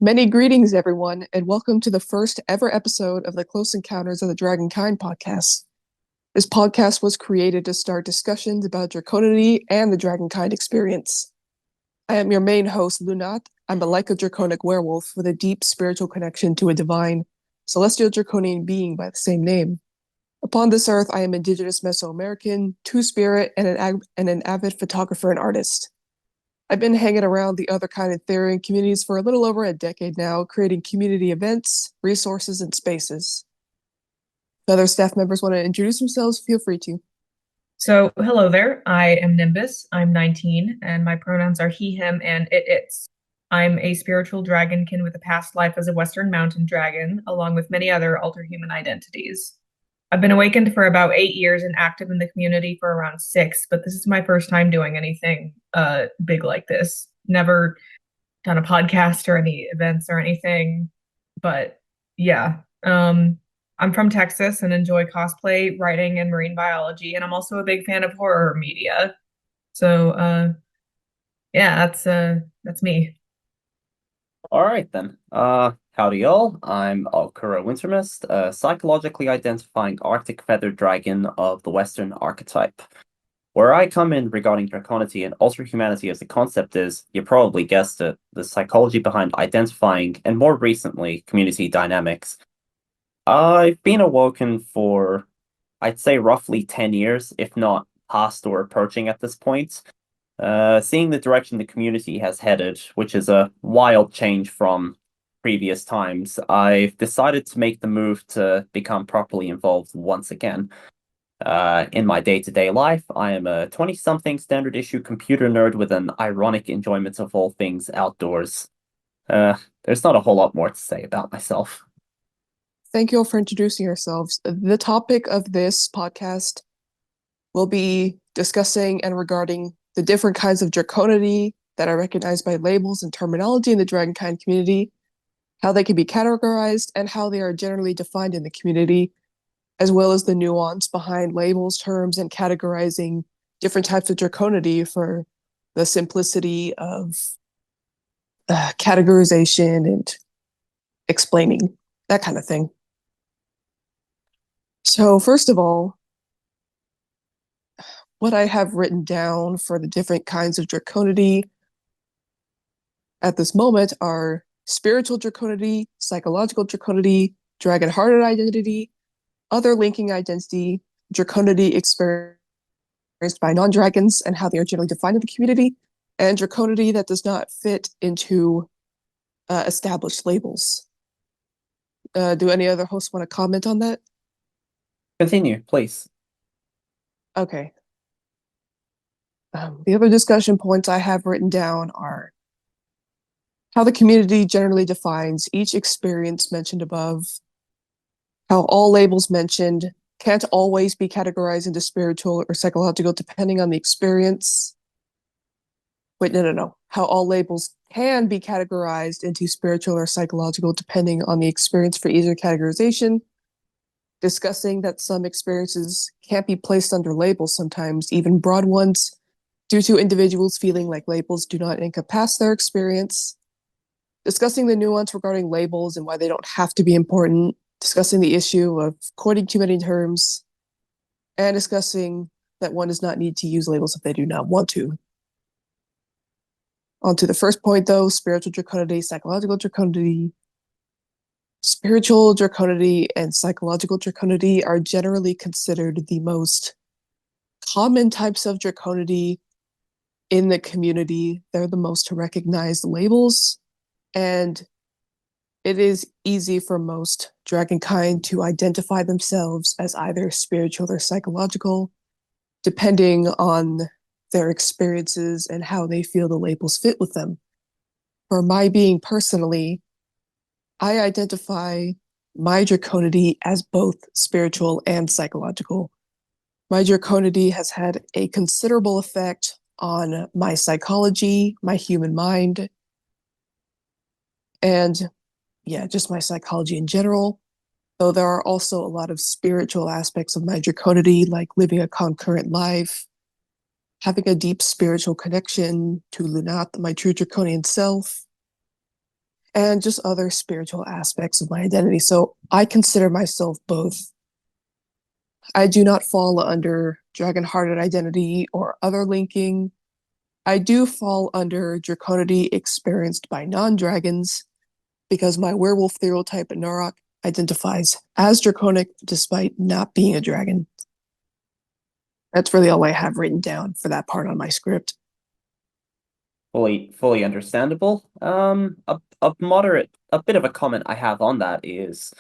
Many greetings, everyone, and welcome to the first ever episode of the Close Encounters of the Dragonkind podcast. This podcast was created to start discussions about Draconity and the Dragonkind experience. I am your main host, Lunat. I'm a lyco-draconic werewolf with a deep spiritual connection to a divine, celestial draconian being by the same name. Upon this earth, I am indigenous Mesoamerican, two-spirit, and an avid photographer and artist. I've been hanging around the otherkind and Therian communities for a little over a decade now, creating community events, resources, and spaces. If other staff members want to introduce themselves, feel free to. So, hello there. I am Nimbus. I'm 19, and my pronouns are he, him, and its. I'm a spiritual dragonkin with a past life as a Western mountain dragon, along with many other alterhuman identities. I've been awakened for about 8 years and active in the community for around 6, but this is my first time doing anything big like this. Never done a podcast or any events or anything, but yeah. I'm from Texas and enjoy cosplay, writing, and marine biology, and I'm also a big fan of horror media. So, yeah, that's me. All right then. Howdy y'all. I'm Alkura Wintermist, a psychologically identifying Arctic feathered dragon of the Western archetype. Where I come in regarding Draconity and ultra-humanity as a concept is, you probably guessed it, the psychology behind identifying, and more recently, community dynamics. I've been awoken for, I'd say, roughly 10 years, if not past or approaching at this point. Seeing the direction the community has headed, which is a wild change from previous times, I've decided to make the move to become properly involved once again. In my day-to-day life, I am a 20-something standard issue computer nerd with an ironic enjoyment of all things outdoors. There's not a whole lot more to say about myself. Thank you all for introducing yourselves. The topic of this podcast will be discussing and regarding the different kinds of Draconity that are recognized by labels and terminology in the Dragonkind community, how they can be categorized, and how they are generally defined in the community, as well as the nuance behind labels, terms, and categorizing different types of Draconity for the simplicity of categorization and explaining, that kind of thing. So first of all, what I have written down for the different kinds of Draconity at this moment are spiritual Draconity, psychological Draconity, dragon-hearted identity, other linking identity, Draconity experienced by non-dragons and how they are generally defined in the community, and Draconity that does not fit into established labels. Do any other hosts want to comment on that? Continue, please. Okay. The other discussion points I have written down are how the community generally defines each experience mentioned above, how all labels mentioned can't always be categorized into spiritual or psychological depending on the experience. Wait, no. How all labels can be categorized into spiritual or psychological depending on the experience for easier categorization. Discussing that some experiences can't be placed under labels sometimes, even broad ones, due to individuals feeling like labels do not encompass their experience. Discussing the nuance regarding labels and why they don't have to be important. Discussing the issue of coining too many terms. And discussing that one does not need to use labels if they do not want to. On to the first point, though, spiritual Draconity, psychological Draconity. Spiritual Draconity and psychological Draconity are generally considered the most common types of Draconity in the community. They're the most recognized labels, and it is easy for most Dragonkind to identify themselves as either spiritual or psychological, depending on their experiences and how they feel the labels fit with them. For my being personally, I identify my Draconity as both spiritual and psychological. My Draconity has had a considerable effect on my psychology, my human mind, and just my psychology in general. Though there are also a lot of spiritual aspects of my Draconity, like living a concurrent life, having a deep spiritual connection to Lunat, my true Draconian self, and just other spiritual aspects of my identity. So I consider myself both. I do not fall under dragon-hearted identity or other linking. I do fall under draconity experienced by non-dragons because my werewolf stereotype at Narok identifies as draconic despite not being a dragon. That's really all I have written down for that part on my script. Fully understandable. A bit of a comment I have on that is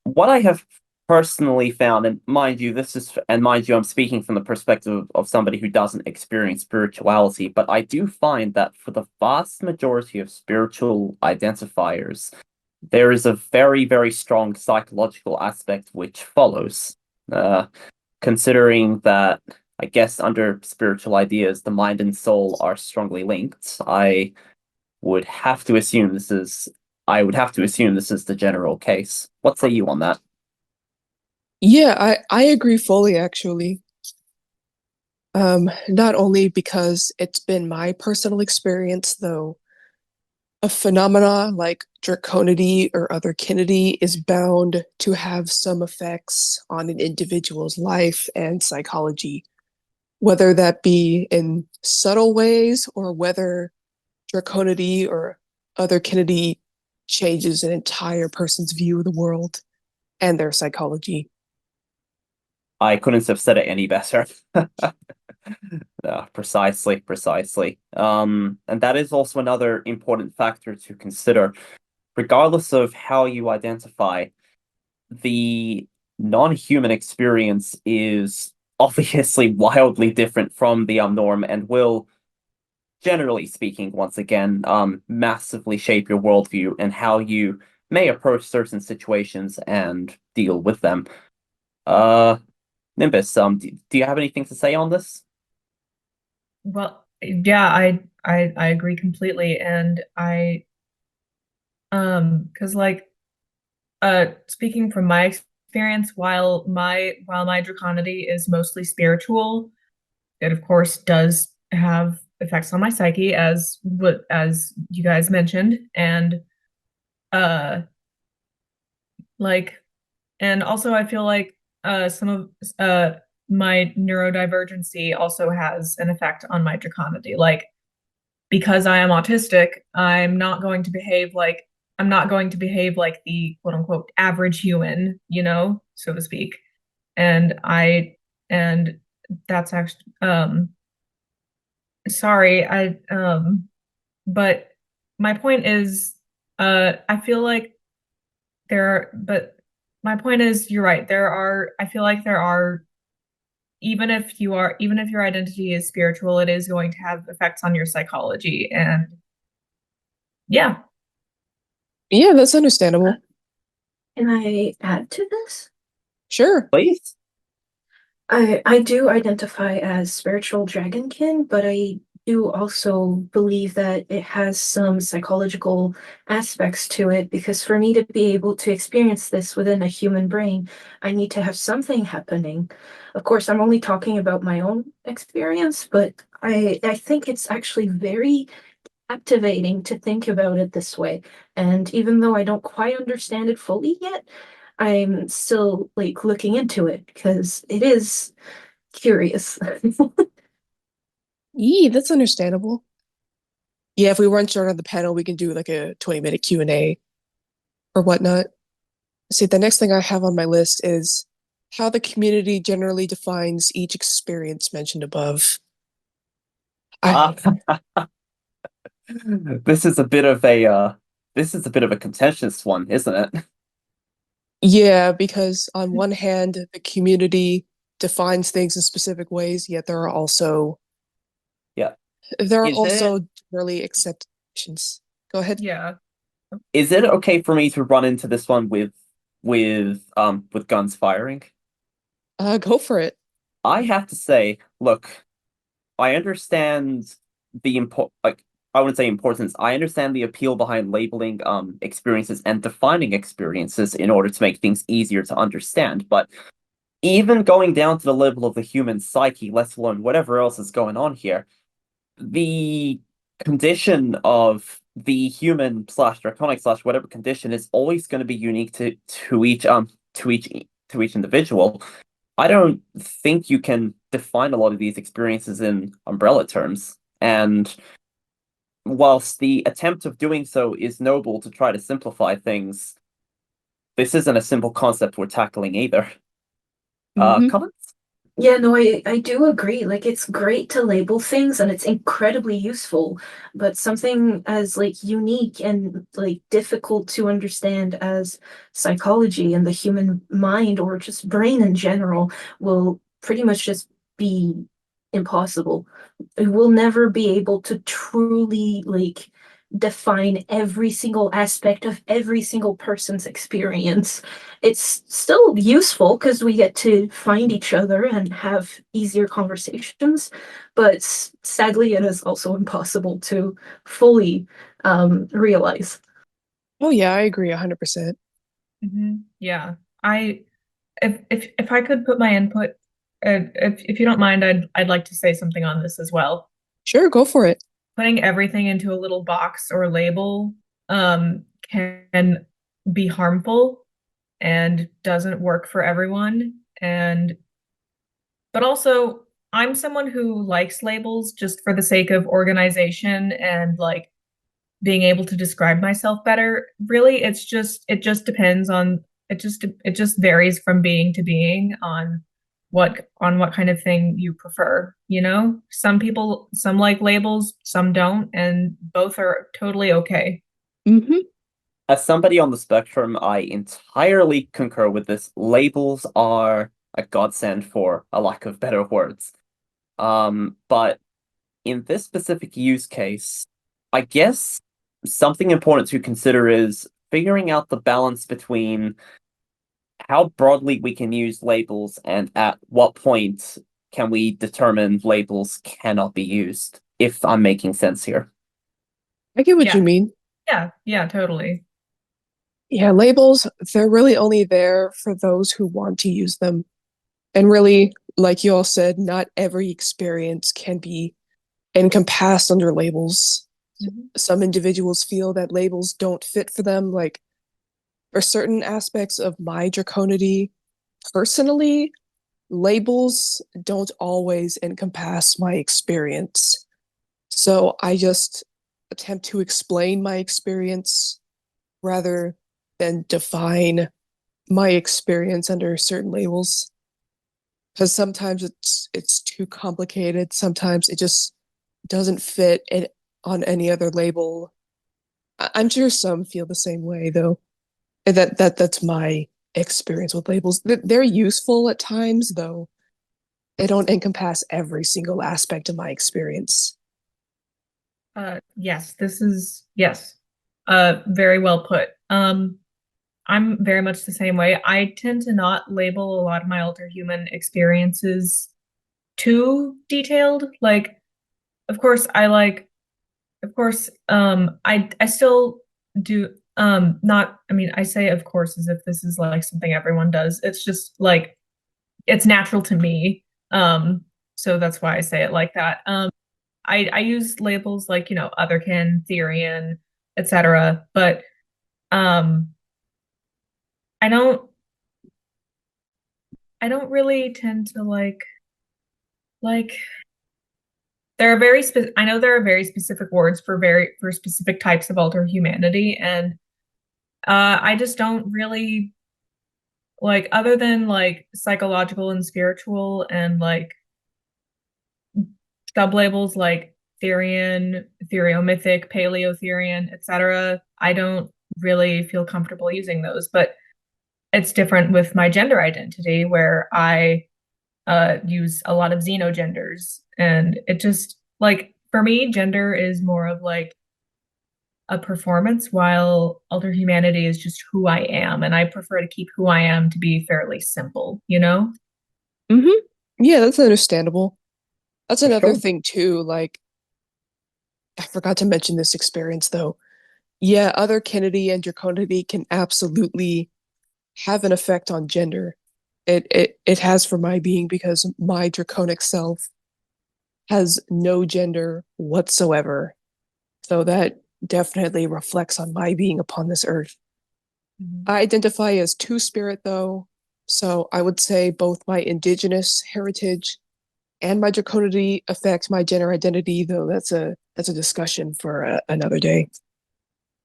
what I have personally found, and mind you, I'm speaking from the perspective of somebody who doesn't experience spirituality, but I do find that for the vast majority of spiritual identifiers, there is a very, very strong psychological aspect which follows. Considering that, I guess, under spiritual ideas, the mind and soul are strongly linked, would have to assume this is the general case. What say you on that? Yeah, I agree fully actually. Not only because it's been my personal experience, though a phenomena like draconity or otherkinity is bound to have some effects on an individual's life and psychology, whether that be in subtle ways or whether draconity or otherkinity changes an entire person's view of the world and their psychology. I couldn't have said it any better. Precisely. And that is also another important factor to consider. Regardless of how you identify, the non-human experience is obviously wildly different from the norm and will, generally speaking, once again, massively shape your worldview and how you may approach certain situations and deal with them. Nimbus, do you have anything to say on this? Well, yeah, I agree completely, and because speaking from my experience, while my draconity is mostly spiritual, it of course does have effects on my psyche, as you guys mentioned, and uh like and also I feel like some of my neurodivergency also has an effect on my draconity. Like, because I am autistic, I'm not going to behave like the quote unquote average human, so to speak. And that's actually sorry, but my point is I feel like but my point is you're right. I feel like there are, even if your identity is spiritual, it is going to have effects on your psychology. And yeah. Yeah, that's understandable. Can I add to this? Sure. Please. I do identify as spiritual dragonkin, but I do also believe that it has some psychological aspects to it, because for me to be able to experience this within a human brain, I need to have something happening. Of course, I'm only talking about my own experience, but I think it's actually very captivating to think about it this way. And even though I don't quite understand it fully yet, I'm still like looking into it because it is curious. Yee, that's understandable. Yeah, if we weren't starting on the panel, we can do like a 20-minute Q&A or whatnot. See, the next thing I have on my list is how the community generally defines each experience mentioned above. I, This is a bit of a contentious one, isn't it? yeah, because on one hand, the community defines things in specific ways, yet there are also Yeah. Is also generally accepted actions. Go ahead. Yeah. Is it okay for me to run into this one with guns firing? Go for it. I have to say, look, I understand I wouldn't say importance. I understand the appeal behind labeling experiences and defining experiences in order to make things easier to understand. But even going down to the level of the human psyche, let alone whatever else is going on here, the condition of the human slash draconic slash whatever condition is always going to be unique to each to each individual. I don't think you can define a lot of these experiences in umbrella terms. And whilst the attempt of doing so is noble to try to simplify things, this isn't a simple concept we're tackling either. Mhm. Comments? Yeah, no, I do agree. Like, it's great to label things and it's incredibly useful, but something as like unique and like difficult to understand as psychology and the human mind or just brain in general will pretty much just be impossible. We'll never be able to truly like define every single aspect of every single person's experience. It's still useful because we get to find each other and have easier conversations, but sadly, it is also impossible to fully realize. Oh yeah, I agree 100%. Yeah. I if I could put my input, if you don't mind, I'd like to say something on this as well. Sure, go for it. Putting everything into a little box or label can be harmful and doesn't work for everyone. But also, I'm someone who likes labels just for the sake of organization and like being able to describe myself better. Really, it just depends on it just varies from being to being on what kind of thing you prefer, you know? Some like labels, some don't, and both are totally okay. Hmm. As somebody on the spectrum, I entirely concur with this. Labels are a godsend, for a lack of better words. But in this specific use case, I guess something important to consider is figuring out the balance between how broadly we can use labels and at what point can we determine labels cannot be used, if I'm making sense here. I get what Yeah, you mean. yeah, totally. Yeah, labels, they're really only there for those who want to use them. And really, like you all said, not every experience can be encompassed under labels. Mhm. Some individuals feel that labels don't fit for them. Like, for certain aspects of my draconity, personally, labels don't always encompass my experience. So I just attempt to explain my experience rather than define my experience under certain labels. Because sometimes it's too complicated. Sometimes it just doesn't fit it on any other label. I'm sure some feel the same way though. And that's my experience with labels. They're useful at times though. They don't encompass every single aspect of my experience. Yes, this is yes. Very well put. I'm very much the same way. I tend to not label a lot of my alter human experiences too detailed. Like, of course, of course, I still do, not, I mean, I say of course as if this is like something everyone does. It's just like, it's natural to me. So that's why I say it like that. I use labels like, you know, otherkin, Therian, etc. But, um, I don't, I don't really tend to like there are I know there are very specific words for specific types of alter humanity, and I just don't really like, other than like psychological and spiritual and like sublabels like Therian, Theriomythic, Paleotherian, etc. I don't really feel comfortable using those, but it's different with my gender identity where I use a lot of xenogenders. And it just like, for me, gender is more of like a performance, while alter humanity is just who I am. And I prefer to keep who I am to be fairly simple, you know? Hmm. Yeah, that's understandable. That's For another sure. thing too. Like, I forgot to mention this experience though. Yeah, other Kennedy and Draconity can absolutely have an effect on gender. It has for my being because my draconic self has no gender whatsoever. So that definitely reflects on my being upon this earth. Mhm. I identify as two-spirit, though, so I would say both my indigenous heritage and my draconity affect my gender identity, though that's a discussion for another day.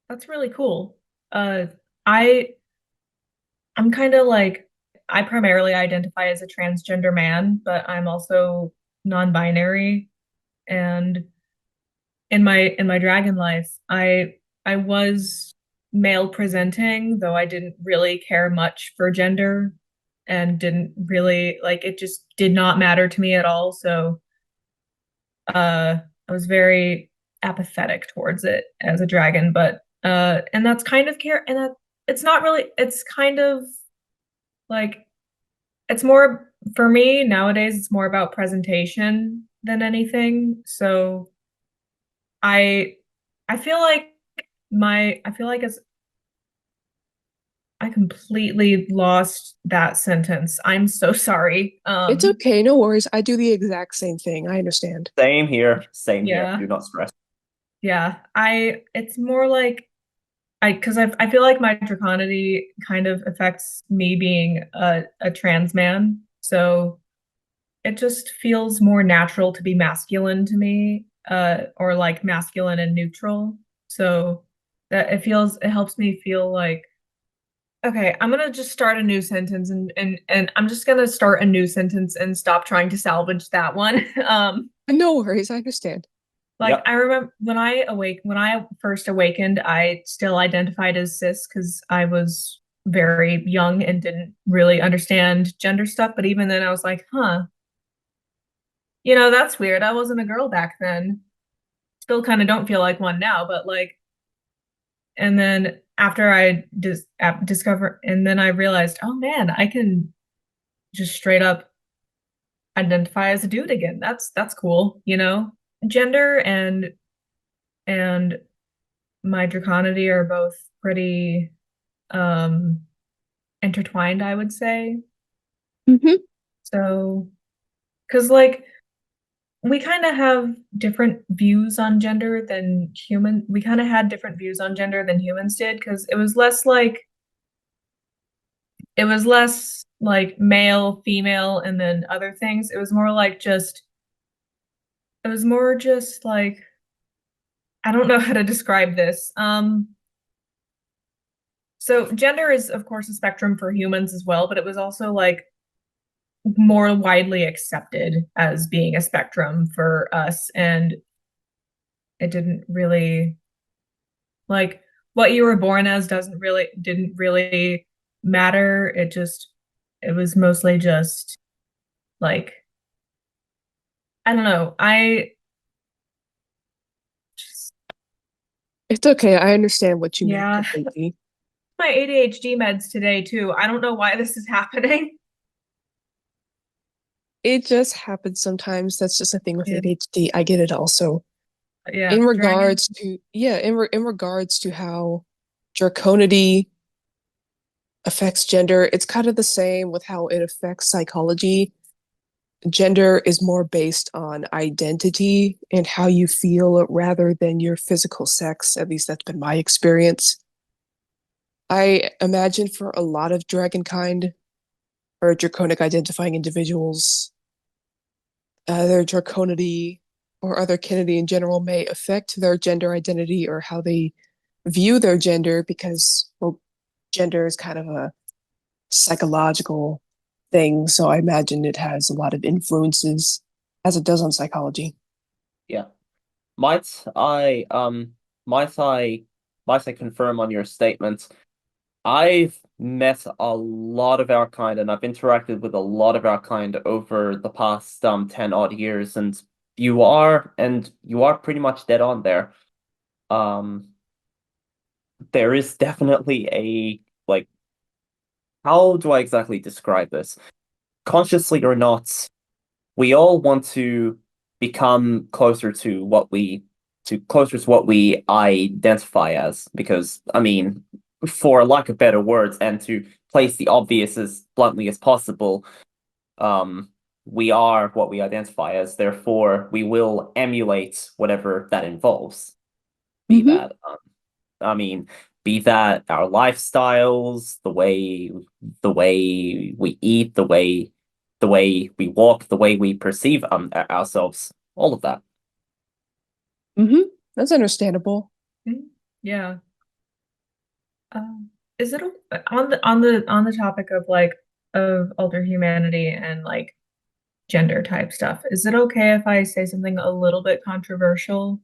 That's really cool. I I'm kind of like I primarily identify as a transgender man, but I'm also non-binary. And in my dragon life, I was male presenting, though I didn't really care much for gender and didn't really like it just did not matter to me at all. So I was very apathetic towards it as a dragon, but and that's kind of care and that it's not really it's kind of like it's more for me nowadays it's more about presentation than anything. So I I feel like I feel like it's I completely lost that sentence. I'm so sorry. It's okay, no worries. I do the exact same thing. I understand. Same here. Same here. Yeah. Do not stress. Yeah. It's more like because I feel like my draconity kind of affects me being a trans man. So it just feels more natural to be masculine to me, or like masculine and neutral. So that it helps me feel like, okay, I'm gonna just start a new sentence and I'm just gonna start a new sentence and stop trying to salvage that one. No worries, I understand. Like Yep. I remember when I first awakened, I still identified as cis because I was very young and didn't really understand gender stuff. But even then I was like, huh, that's weird. I wasn't a girl back then. Still kind of don't feel like one now, but like, and then after I discover, and then I realized, oh man, I can just straight up identify as a dude again. That's cool, Gender and my draconity are both pretty um intertwined, I would say. Hmm. So, because like we kind of have different views on gender than we kind of had different views on gender than humans did because it was less like male, female, and then other things. It was more just like I don't know how to describe this. So gender is of course a spectrum for humans as well, but it was also like more widely accepted as being a spectrum for us, and it didn't really like what you were born as didn't really matter. It was mostly just like I don't know. I just It's okay, I understand what you mean yeah, completely. my ADHD meds today too. I don't know why this is happening. It just happens sometimes. That's just a thing with Yeah, ADHD. I get it also. yeah, In dragon. regards to, yeah, in regards to how draconity affects gender, it's kind of the same with how it affects psychology. Gender is more based on identity and how you feel rather than your physical sex. At least that's been my experience. I imagine for a lot of dragonkind or draconic identifying individuals, their draconity or otherkinity in general may affect their gender identity or how they view their gender because, well, gender is kind of a psychological thing. So I imagine it has a lot of influences as it does on psychology. Yeah. Might I might I might I confirm on your statement? I've met a lot of our kind and I've interacted with a lot of our kind over the past 10 odd years, and you are pretty much dead on there. Um there is definitely a like how do I exactly describe this? Consciously or not, we all want to become closer to what we identify as, because I mean, for lack of better words, and to place the obvious as bluntly as possible, um, we are what we identify as, therefore we will emulate whatever that involves. Be Mhm. that I mean, be that our lifestyles, the way we eat, the way we walk, the way we perceive ourselves, all of that. That's understandable. Mhm. Yeah. Is it on the topic of like of alter humanity and like gender type stuff? Is it okay if I say something a little bit controversial?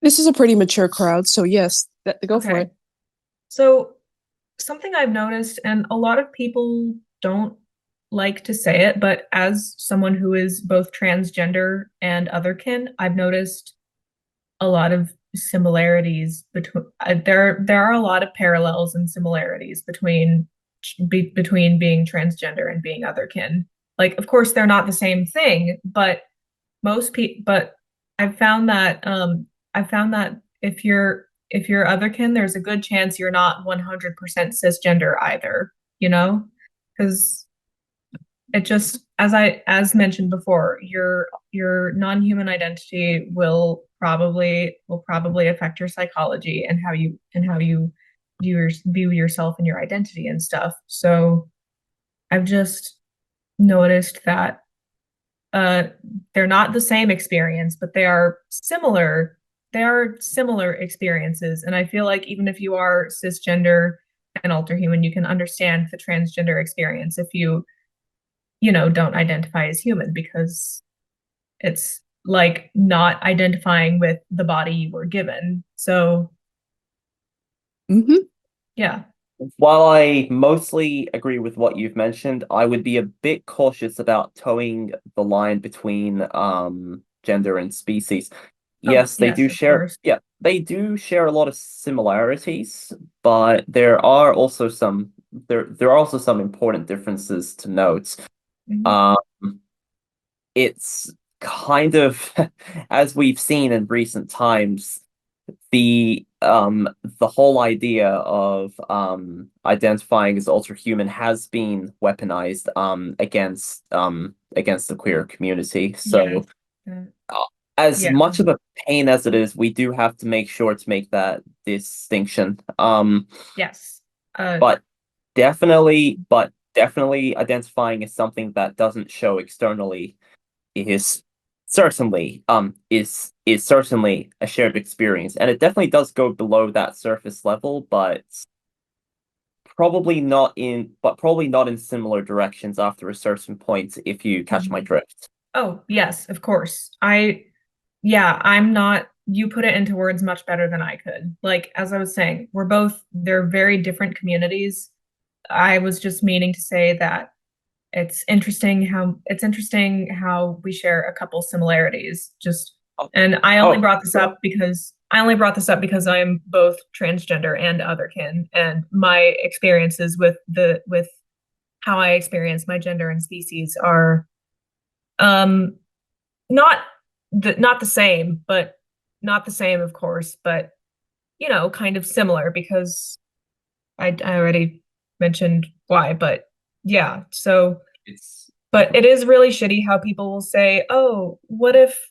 This is a pretty mature crowd, so yes, go for Okay. it. So something I've noticed, and a lot of people don't like to say it, but as someone who is both transgender and otherkin, I've noticed a lot of similarities between there are a lot of parallels and similarities between being transgender and being otherkin. Like, of course, they're not the same thing, but most people, but I found that if you're otherkin, there's a good chance you're not 100% cisgender either, you know? Because it just as mentioned before, your non-human identity will probably affect your psychology and how you view yourself and your identity and stuff. So I've just noticed that uh they're not the same experience, but they are similar experiences. And I feel like even if you are cisgender and alter human, you can understand the transgender experience if you don't identify as human, because it's like not identifying with the body you were given. So Hmm. yeah. While I mostly agree with what you've mentioned, I would be a bit cautious about towing the line between gender and species. Oh Yes, yes, of course. they do share a lot of similarities, but there are also some important differences to note. Mhm. Um, it's kind of as we've seen in recent times, the whole idea of identifying as ultra-human has been weaponized against the queer community. Yes. So Uh, uh, as yeah. much of a pain as it is, we do have to make sure to make that distinction. Yes. But definitely identifying as something that doesn't show externally is certainly a shared experience, and it definitely does go below that surface level, but probably not in similar directions after a certain point, if you catch my Mhm. drift. Oh, yes, of course. Yeah, I'm not, you put it into words much better than I could. Like, as I was saying, they're very different communities. I was just meaning to say that it's interesting how we share a couple similarities. Oh, And I only oh, brought this sure. up because I am both transgender and otherkin, and my experiences with how I experience my gender and species are um not not the same, but not the same, of course, but kind of similar, because I already mentioned why, but yeah. So, It's but it is really shitty how people will say, "Oh, what if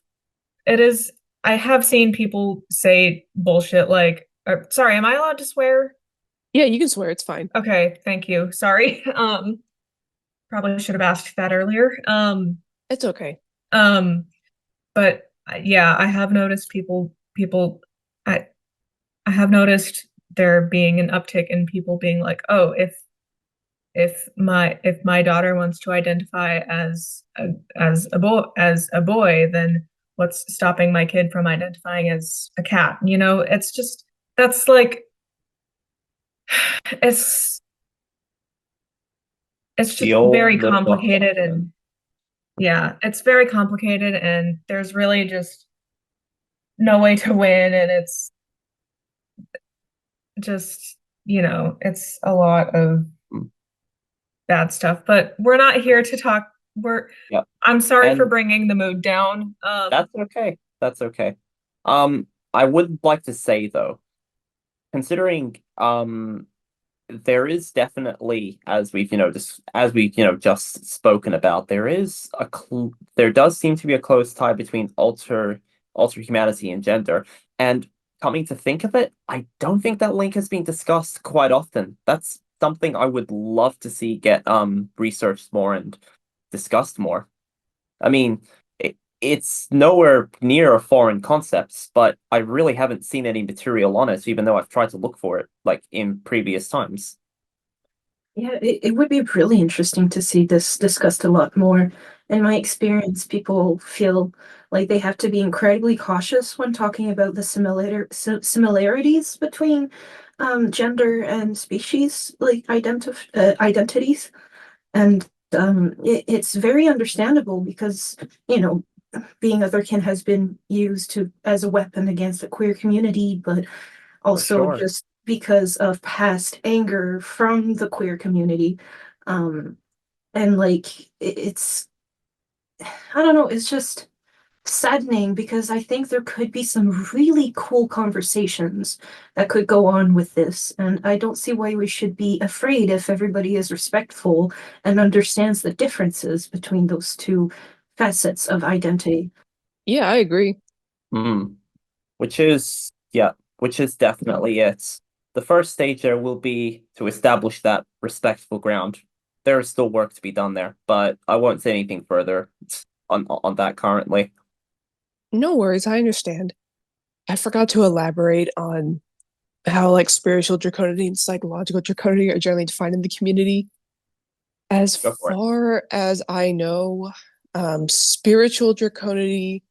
it is?" I have seen people say bullshit like, sorry, am I allowed to swear? Yeah, you can swear, it's fine. Okay, thank you. Sorry. Probably should have asked that earlier. It's okay. Um, but yeah, I have noticed people I I have noticed there being an uptick in people being like, "Oh, if my daughter wants to identify as a boy, then what's stopping my kid from identifying as a cat?" It's just that's like it's it's the just old very little complicated. question. And yeah, it's very complicated, and there's really just no way to win, and it's just it's a lot of Mm, bad stuff. But we're not here to talk. we're yeah, I'm sorry for and bringing the mood down. that's okay. That's okay. I would like to say though, considering there is definitely, as we've just spoken about, there does seem to be a close tie between alter humanity and gender. And coming to think of it, I don't think that link has been discussed quite often. That's something I would love to see get researched more and discussed more. I mean, it's nowhere near a foreign concept, but I really haven't seen any material on it, even though I've tried to look for it, like in previous times. Yeah, it would be really interesting to see this discussed a lot more. In my experience, people feel like they have to be incredibly cautious when talking about the similarities between gender and species, like identities. And it's very understandable because, you know, being otherkin has been used to as a weapon against the queer community, but also sure. just because of past anger from the queer community. And like it's I don't know, it's just saddening because I think there could be some really cool conversations that could go on with this. And I don't see why we should be afraid if everybody is respectful and understands the differences between those two facets of identity. Yeah, I agree. Mm. Which is definitely it. The first stage there will be to establish that respectful ground. There is still work to be done there, but I won't say anything further on that currently. No worries, I understand. I forgot to elaborate on how like spiritual draconity and psychological draconity are generally defined in the community. As Go for it. far as I know, spiritual draconity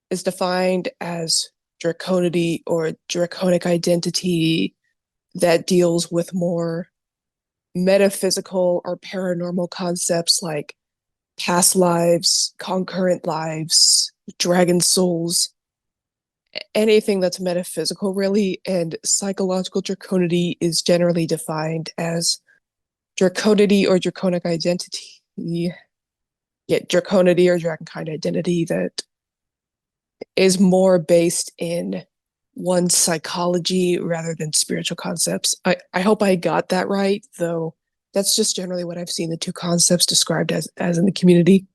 is defined as draconity or draconic identity that deals with more metaphysical or paranormal concepts like past lives, concurrent lives, dragon souls, anything that's metaphysical, really. And psychological draconity is generally defined as draconity or draconic identity. Yeah, draconity or dragonkind identity that is more based in one's psychology rather than spiritual concepts. I hope I got that right, though that's just generally what I've seen the two concepts described as in the community.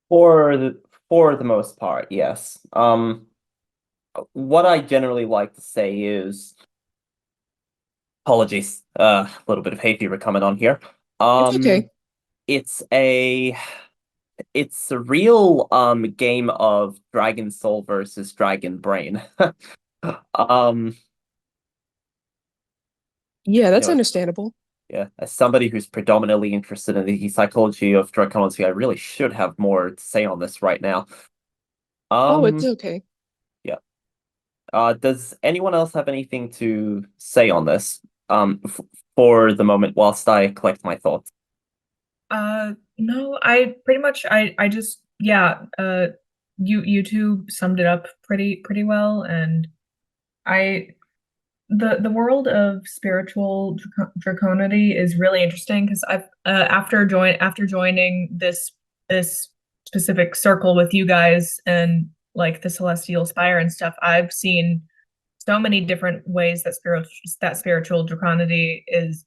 For the most part, yes. What I generally like to say is apologies. A little bit of hay fever coming on here. It's okay. It's a it's a real game of Dragon Soul versus Dragon Brain. Um, Yeah, you that's know, understandable. yeah, as somebody who's predominantly interested in the psychology of Draconity, I really should have more to say on this right now. Oh, it's Um, okay. yeah. Does anyone else have anything to say on this? F for the moment, whilst I collect my thoughts. No, I pretty much I just yeah, you two summed it up pretty well, and I the world of spiritual draconity is really interesting because I've after joining this specific circle with you guys and like the Celestial Spire and stuff, I've seen so many different ways that spiritual draconity is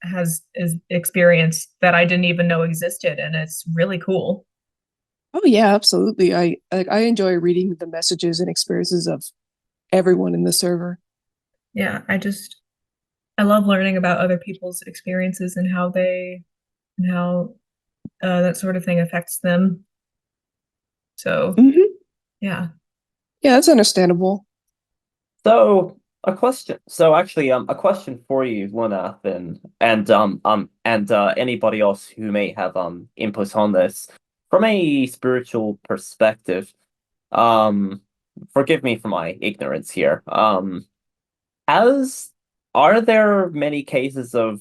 experienced that I didn't even know existed, and it's really cool. Oh yeah, absolutely. I enjoy reading the messages and experiences of everyone in the server. Yeah, I love learning about other people's experiences and how that sort of thing affects them. So Hmm. yeah. Yeah, that's understandable. So a question. So actually, a question for you, Luna, and anybody else who may have input on this from a spiritual perspective. Um, Forgive me for my ignorance here. As are there many cases of,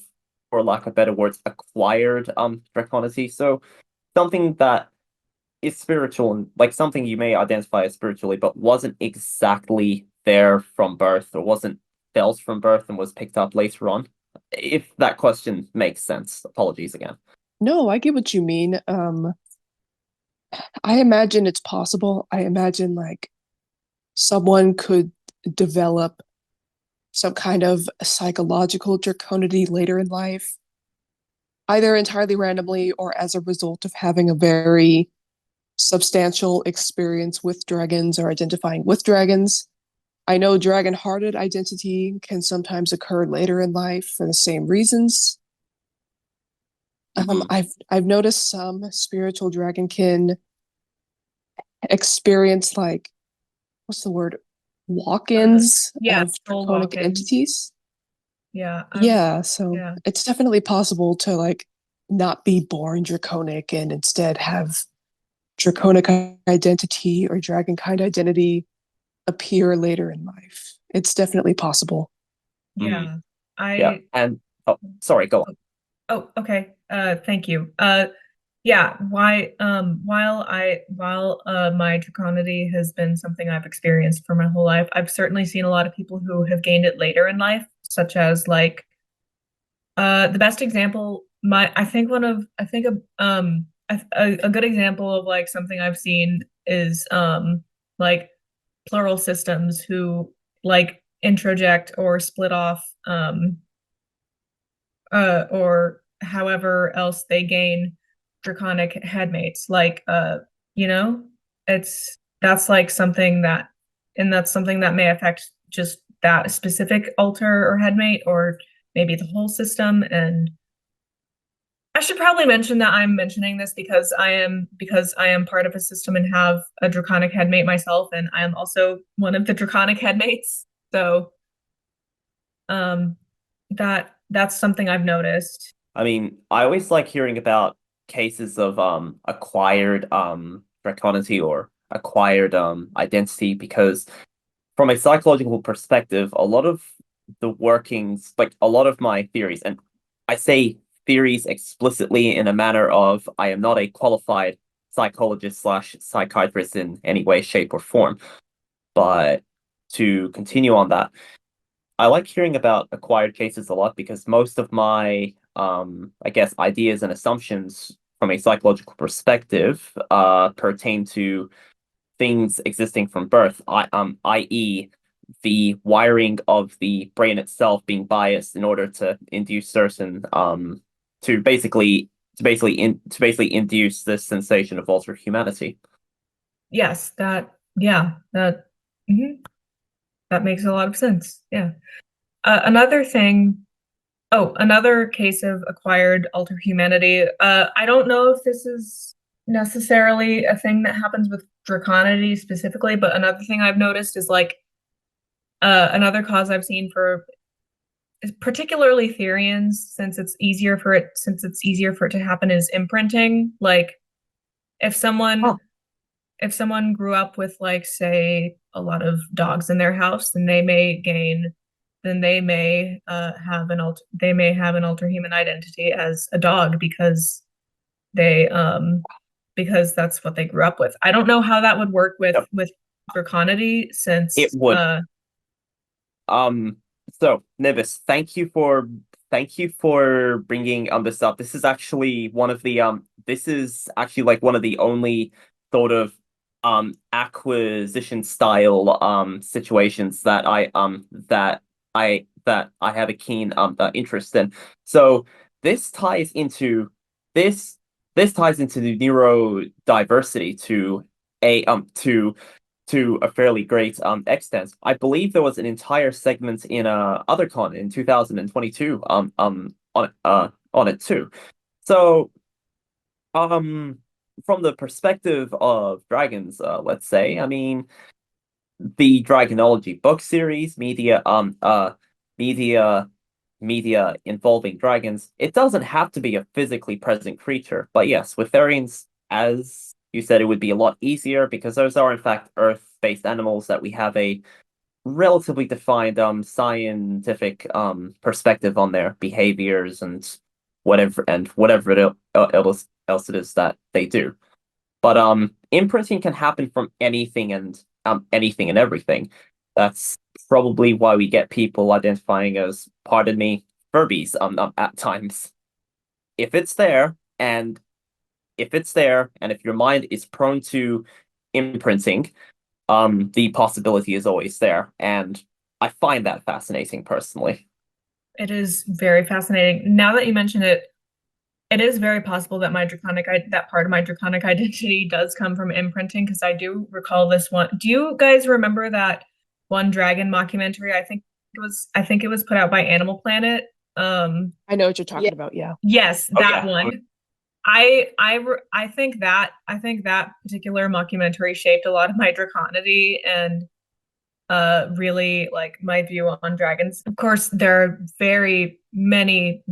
for lack of better words, acquired draconity? So something that is spiritual and like something you may identify as spiritually, but wasn't exactly there from birth or wasn't felt from birth and was picked up later on. If that question makes sense. Apologies again. No, I get what you mean. I imagine it's possible. I imagine like someone could develop some kind of psychological draconity later in life, either entirely randomly or as a result of having a very substantial experience with dragons or identifying with dragons. I know dragon-hearted identity can sometimes occur later in life for the same reasons. Mhm. I've noticed some spiritual dragonkin experience like what's the word? Walk-ins Yeah, of soul draconic walk-ins. entities. Yeah, Yeah, so yeah. it's definitely possible to like not be born draconic and instead have draconic identity or dragonkind identity appear later in life. It's definitely possible. Mhm. Yeah. Yeah. I And oh, sorry, go on. Oh, okay. Thank you. Yeah, while my draconity has been something I've experienced for my whole life, I've certainly seen a lot of people who have gained it later in life, such as like the best example, I think one of I think a good example of like something I've seen is like plural systems who like introject or split off or however else they gain draconic headmates. Like, you know, that's like something that, and that's something that may affect just that specific alter or headmate, or maybe the whole system. And I should probably mention that I'm mentioning this because I am part of a system and have a draconic headmate myself, and I am also one of the draconic headmates. So, um, that's something I've noticed. I mean, I always like hearing about cases of acquired draconity or acquired identity because from a psychological perspective, a lot of the workings, like a lot of my theories, and I say theories explicitly in a manner of I am not a qualified psychologist slash psychiatrist in any way, shape, or form. But to continue on that, I like hearing about acquired cases a lot because most of my, I guess, ideas and assumptions from a psychological perspective, pertain to things existing from birth, i.e., the wiring of the brain itself being biased in order to induce certain, to basically induce this sensation of altered humanity. Yes, yeah, mhm, that makes a lot of sense. Yeah. Another thing, another case of acquired alter humanity. I don't know if this is necessarily a thing that happens with Draconity specifically, but another thing I've noticed is like another cause I've seen for particularly Therians, since it's easier for it to happen is imprinting. Like if someone Oh, if someone grew up with like say a lot of dogs in their house, then they may have an alter human identity as a dog they because that's what they grew up with. I don't know how that would work yep, with Draconity it since would. Um, so Nivis, thank you for bringing this up. This is actually like one of the only sort of acquisition style situations that I have a keen interest in. So this ties into this this ties into the neurodiversity a to a fairly great extent. I believe there was an entire segment in otherkind in 2022 on it too. So um from the perspective of dragons, let's say, I mean the Dragonology book series, media media involving dragons, it doesn't have to be a physically present creature. But yes, with Therians, as you said, it would be a lot easier because those are in fact Earth-based animals that we have a relatively defined scientific perspective on their behaviors and else it is that they do. But imprinting can happen from anything and everything. That's probably why we get people identifying as, pardon me, Furbies at times. If it's there, and if your mind is prone to imprinting, the possibility is always there, and I find that fascinating personally. it is very fascinating. Now that you mention it, it is very possible that that part of my draconic identity does come from imprinting because I do recall this one. Do you guys remember that one dragon mockumentary. I think it was put out by Animal Planet. I know what you're talking about. Yeah. Yes, that Okay. one. I think that particular mockumentary shaped a lot of my draconity and really like my view on dragons. Of course, there are very many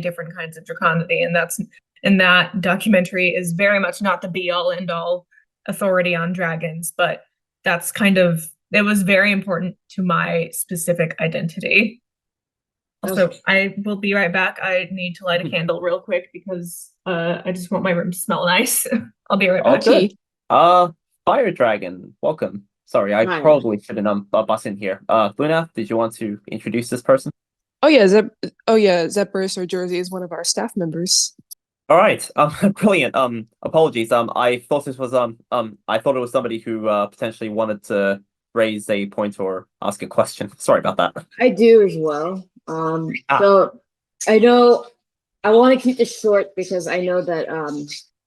different kinds of draconity, and that documentary is very much not the be all end all authority on dragons, but that's kind of it was very important to my specific identity. Also, I will be right back. I need to light a candle real quick because I just want my room to smell nice. I'll be right All back. good. Fire Dragon, welcome. Sorry, I Hi. probably shouldn't bust in here. Luna, did you want to introduce this person? Oh yeah, Zephyrus or Jersey is one of our staff members. All right. Brilliant. Apologies. I thought this was I thought it was somebody who potentially wanted to raise a point or ask a question. Sorry about that. I do as well. Ah. So I know I want to keep this short because I know that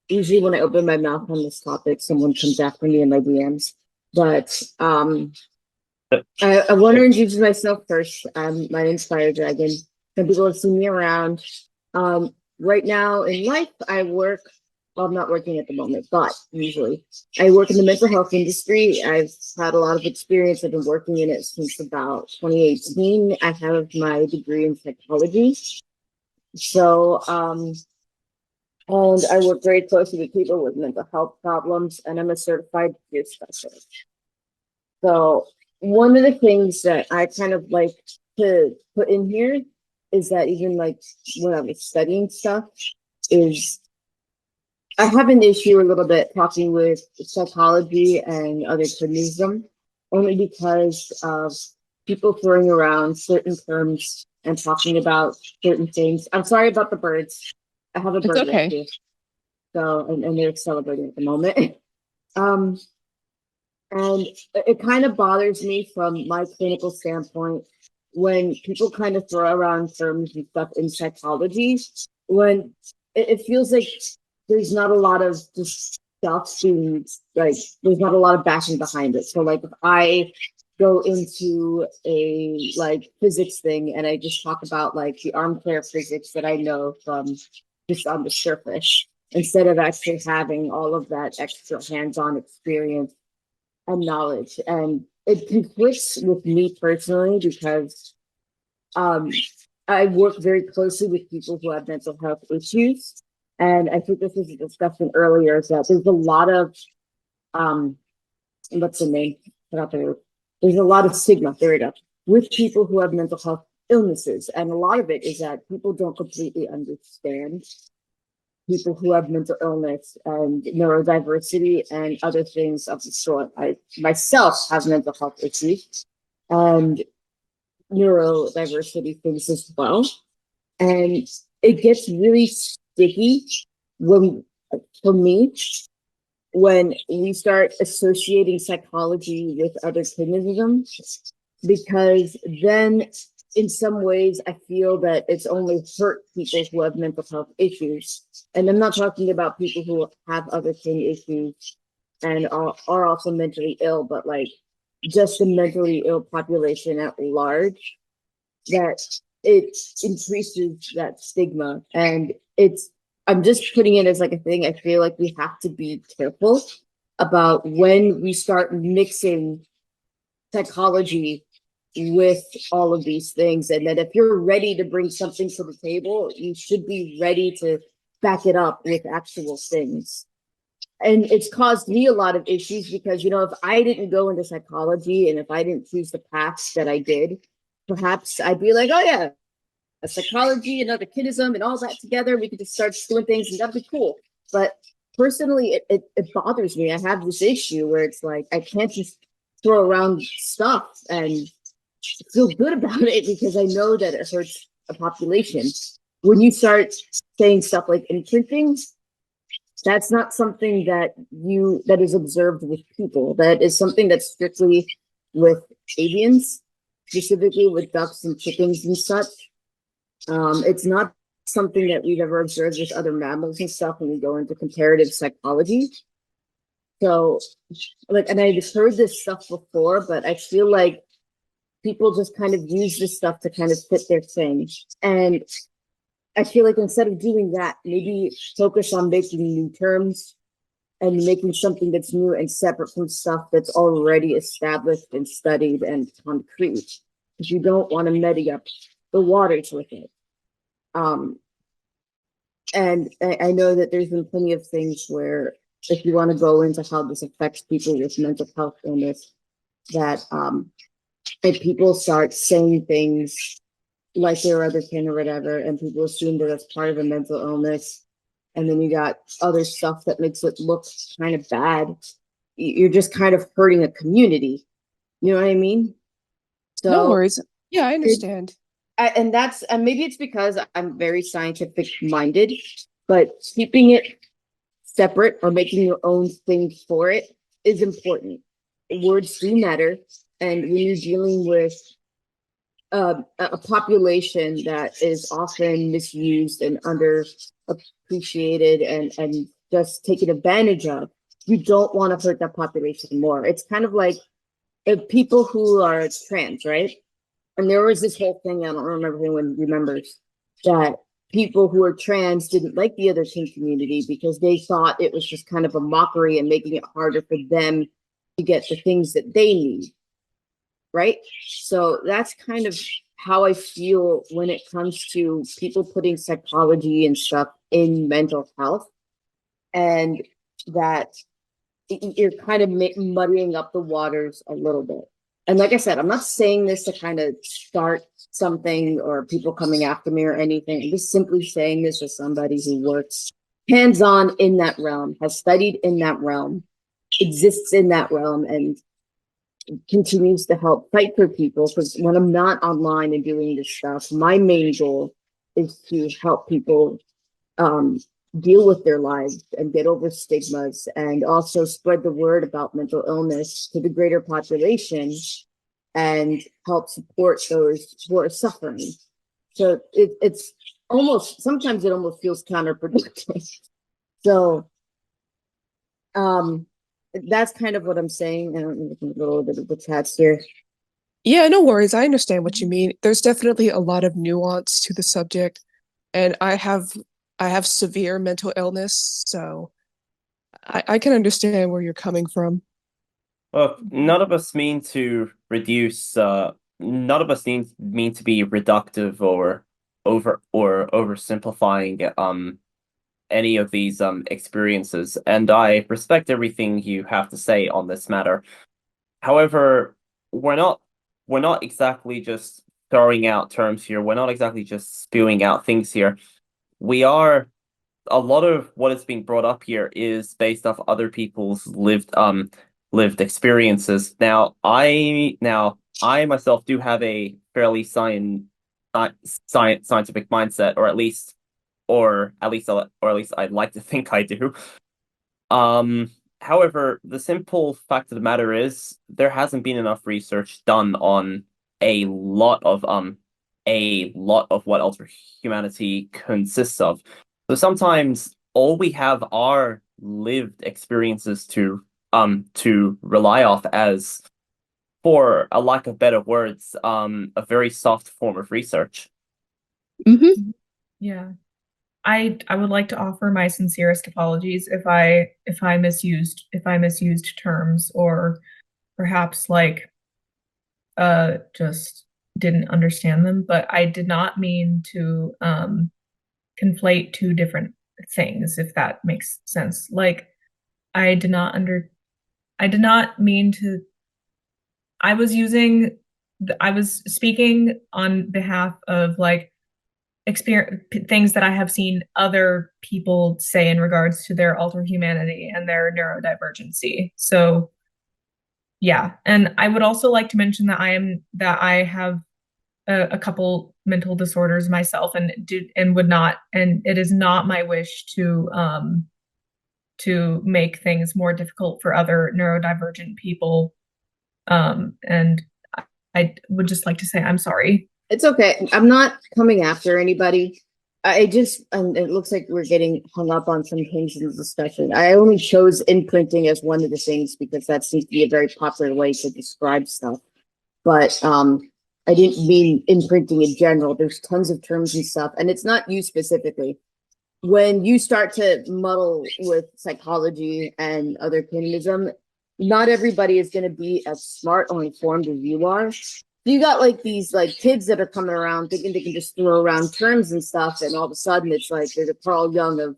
usually when I open my mouth on this topic, someone comes after me in my DMs. But I want to introduce myself first. My name's Fire Dragon. Some people have seen me around. Right now in life, I work. Well, I'm not working at the moment, but usually I work in the mental health industry. I've had a lot of experience. I've been working in it since about 2018. I have my degree in psychology. So, and I work very closely with people with mental health problems, and I'm a certified peer specialist. So, one of the things that I kind of like to put in here is that even like when I was studying stuff, is I have an issue a little bit talking with psychology and other criticism, only because of people throwing around certain terms and talking about certain things. I'm sorry about the birds. I have a It's bird okay. with you. So, and they're celebrating at the moment. And it kind of bothers me from my clinical standpoint when people kind of throw around terms and stuff in psychology, when it feels like there's not a lot of just stuff being like, there's not a lot of bashing behind it. So like if I go into a like physics thing and I just talk about like the armchair physics that I know from just on the surface, instead of actually having all of that extra hands-on experience and knowledge. And it conflicts with me personally because I work very closely with people who have mental health issues. And I think this was a discussion earlier, is that there's a lot of what's the name? There's a lot of stigma, there we go, with people who have mental health illnesses. And a lot of it is that people don't completely understand people who have mental illness and neurodiversity and other things of the sort. I myself have mental health issues and neurodiversity things as well. And it gets really sticky when, for me, when we start associating psychology with other criticism, because then in some ways I feel that it's only hurt people who have mental health issues. And I'm not talking about people who have other kin issues and are also mentally ill, but like just the mentally ill population at large, that it increases that stigma. And I'm just putting it as like a thing. I feel like we have to be careful about when we start mixing psychology with all of these things, and that if you're ready to bring something to the table, you should be ready to back it up with actual things. And it's caused me a lot of issues because, you know, if I didn't go into psychology and if I didn't choose the path that I did, perhaps I'd be like, oh yeah, a psychology and other kidism and all that together, we could just start doing things and that'd be cool. But personally, it bothers me. I have this issue where it's like I can't just throw around stuff and feel good about it because I know that it hurts a population. When you start saying stuff like imprinting, that's not something that is observed with people. That is something that's strictly with avians, specifically with ducks and chickens and such. It's not something that we've ever observed with other mammals and stuff when we go into comparative psychology. So, like, and I've heard this stuff before, but I feel like people just kind of use this stuff to kind of fit their thing. And I feel like instead of doing that, maybe focus on making new terms and making something that's new and separate from stuff that's already established and studied and concrete. Because you don't want to muddy up the waters with it. And I know that there's been plenty of things where if you want to go into how this affects people with mental health illness, that if people start saying things like they're otherkin or whatever, and people assume that that's part of a mental illness, and then you got other stuff that makes it look kind of bad, you're just kind of hurting a community. You know what I mean? So No worries. Yeah, I understand. and maybe it's because I'm very scientific minded, but keeping it separate or making your own thing for it is important. Words do matter, and when you're dealing with a population that is often misused and underappreciated and just taken advantage of, you don't want to hurt that population more. It's kind of like people who are trans, right? And there was this whole thing, I don't remember if anyone remembers, that people who are trans didn't like the other kin community because they thought it was just kind of a mockery and making it harder for them to get the things that they need. Right? So that's kind of how I feel when it comes to people putting psychology and stuff in mental health, and that you're kind of muddying up the waters a little bit. And like I said, I'm not saying this to kind of start something or people coming after me or anything. I'm just simply saying this as somebody who works hands-on in that realm, has studied in that realm, exists in that realm, and continues to help fight for people. Because when I'm not online and doing this stuff, my main goal is to help people deal with their lives and get over stigmas, and also spread the word about mental illness to the greater population and help support those who are suffering. So it's almost, sometimes it almost feels counterproductive. So that's kind of what I'm saying. I don't know, a little bit of the chats here. Yeah, no worries. I understand what you mean. There's definitely a lot of nuance to the subject, and I have severe mental illness, so I can understand where you're coming from. Well, none of us mean to reduce. None of us mean to be reductive or oversimplifying any of these experiences, and I respect everything you have to say on this matter. However, we're not exactly just throwing out terms here. We're not exactly just spewing out things here. We are A lot of what is being brought up here is based off other people's lived experiences. I myself do have a fairly scientific mindset, or at least I'd like to think I do. However, the simple fact of the matter is there hasn't been enough research done on a lot of what alter humanity consists of. So sometimes all we have are lived experiences to rely off as, for a lack of better words, a very soft form of research. Mm-hmm. Yeah. I would like to offer my sincerest apologies if I misused terms, or perhaps like just didn't understand them, but I did not mean to conflate two different things, if that makes sense. Like I did not mean to. I was speaking on behalf of like things that I have seen other people say in regards to their alter humanity and their neurodivergency. So yeah, and I would also like to mention that I have a couple mental disorders myself, and it is not my wish to make things more difficult for other neurodivergent people. And I would just like to say I'm sorry. It's okay. I'm not coming after anybody. I just, it looks like we're getting hung up on some things in the discussion. I only chose imprinting as one of the things because that seems to be a very popular way to describe stuff. But I didn't mean imprinting in general. There's tons of terms and stuff, and it's not you specifically. When you start to muddle with psychology and otherkindism, not everybody is going to be as smart or informed as you are. You got like these like kids that are coming around thinking they can just throw around terms and stuff, and all of a sudden it's like they're the Carl Jung of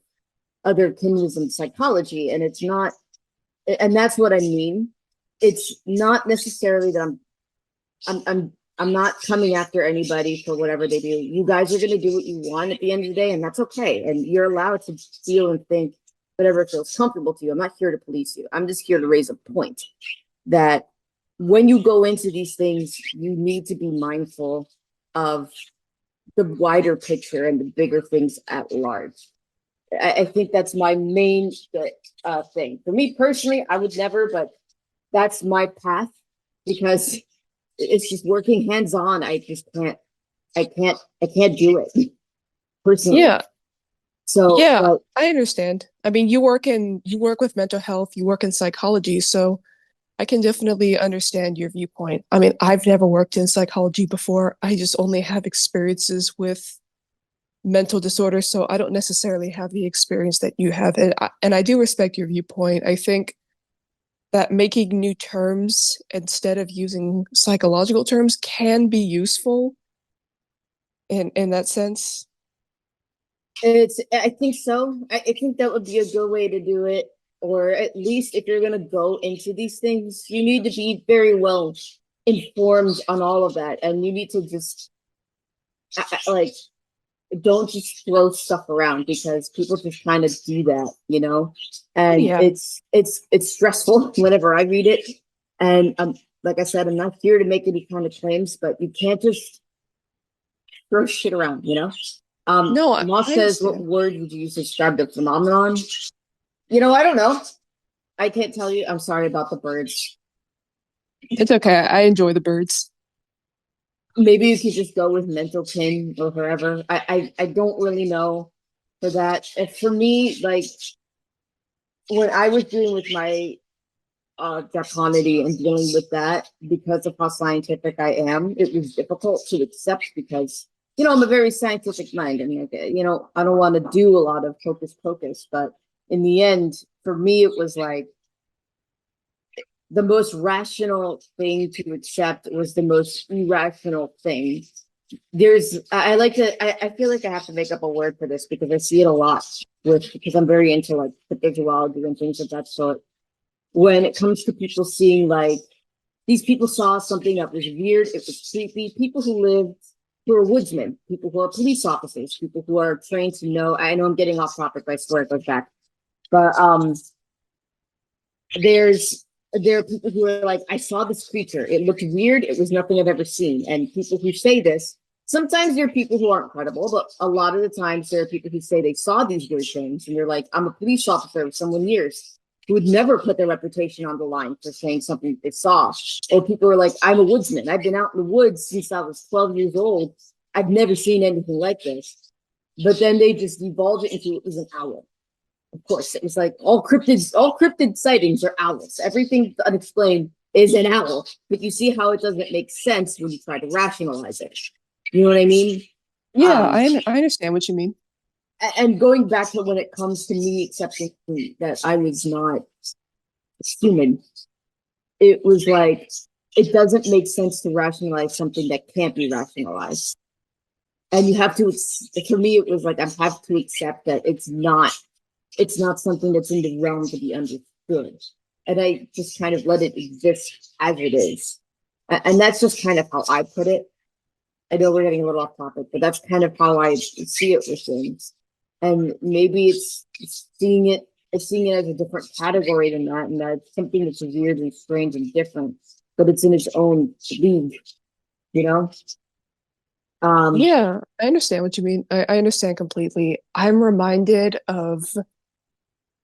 otherkindism psychology, and it's not. And that's what I mean. It's not necessarily that I'm not coming after anybody for whatever they do. You guys are going to do what you want at the end of the day, and that's okay. And you're allowed to feel and think whatever feels comfortable to you. I'm not here to police you. I'm just here to raise a point that when you go into these things, you need to be mindful of the wider picture and the bigger things at large. I think that's my main thing. For me personally, I would never, but that's my path because it's just working hands-on. I can't do it personally. Yeah. So Yeah, but I understand. I mean, you work with mental health, you work in psychology, so I can definitely understand your viewpoint. I mean, I've never worked in psychology before. I just only have experiences with mental disorders, so I don't necessarily have the experience that you have. And I do respect your viewpoint. I think that making new terms instead of using psychological terms can be useful in that sense. I think so. I think that would be a good way to do it. Or at least if you're gonna go into these things, you need to be very well informed on all of that. And you need to just like don't just throw stuff around because people just kind of do that, you know? And Yeah. it's stressful whenever I read it. And like I said, I'm not here to make any kind of claims, but you can't just throw shit around, you know? No, I Moss says, what understand. word would you use to describe the phenomenon? You know, I don't know. I can't tell you. I'm sorry about the birds. It's okay. I enjoy the birds. Maybe you could just go with mental kin or whoever. I don't really know for that. If for me, like when I was dealing with my draconity and dealing with that because of how scientific I am, it was difficult to accept because I'm a very scientific mind. I mean, I don't want to do a lot of hocus pocus, but in the end, for me, it was like the most rational thing to accept was the most irrational thing. I feel like I have to make up a word for this because I see it a lot because I'm very into like cryptozoology and things of that sort. When it comes to people seeing like these people saw something that was weird, it was creepy. People who are woodsmen, people who are police officers, people who are trained to know. I know I'm getting off topic, but I swear it goes back. But there are people who are like, I saw this creature. It looked weird. It was nothing I've ever seen. And people who say this, sometimes there are people who aren't credible, but a lot of the times there are people who say they saw these weird things. And they're like, I'm a police officer with someone years who would never put their reputation on the line for saying something they saw. Or people are like, I'm a woodsman. I've been out in the woods since I was 12 years old. I've never seen anything like this. But then they just divulge it into it was an owl. Of course, it was like all cryptid sightings are owls. Everything unexplained is an owl. But you see how it doesn't make sense when you try to rationalize it. You know what I mean? Yeah, I understand what you mean. And going back to when it comes to me accepting that I was not human, it was like it doesn't make sense to rationalize something that can't be rationalized. And you have to, for me, it was like I have to accept that it's not something that's in the realm to be understood. And I just kind of let it exist as it is. And that's just kind of how I put it. I know we're getting a little off topic, but that's kind of how I see it with things. And maybe it's seeing it as a different category than that, and that's something that's weird and strange and different, but it's in its own league, you know? Yeah, I understand what you mean. I understand completely. I'm reminded of,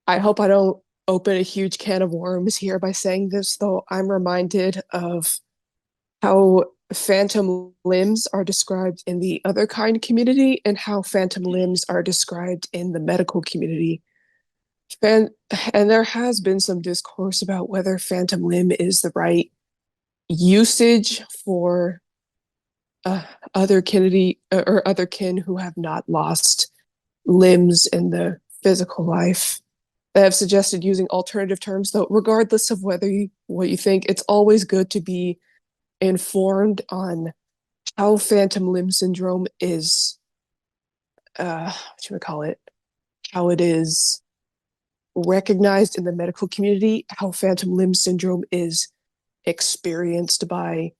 I hope I don't open a huge can of worms here by saying this, though. I'm reminded of how phantom limbs are described in the otherkind community and how phantom limbs are described in the medical community. And there has been some discourse about whether phantom limb is the right usage for other kin who have not lost limbs in the physical life. They have suggested using alternative terms, though, regardless of what you think, it's always good to be informed on how phantom limb syndrome is, what should we call it? How it is recognized in the medical community, how phantom limb syndrome is experienced by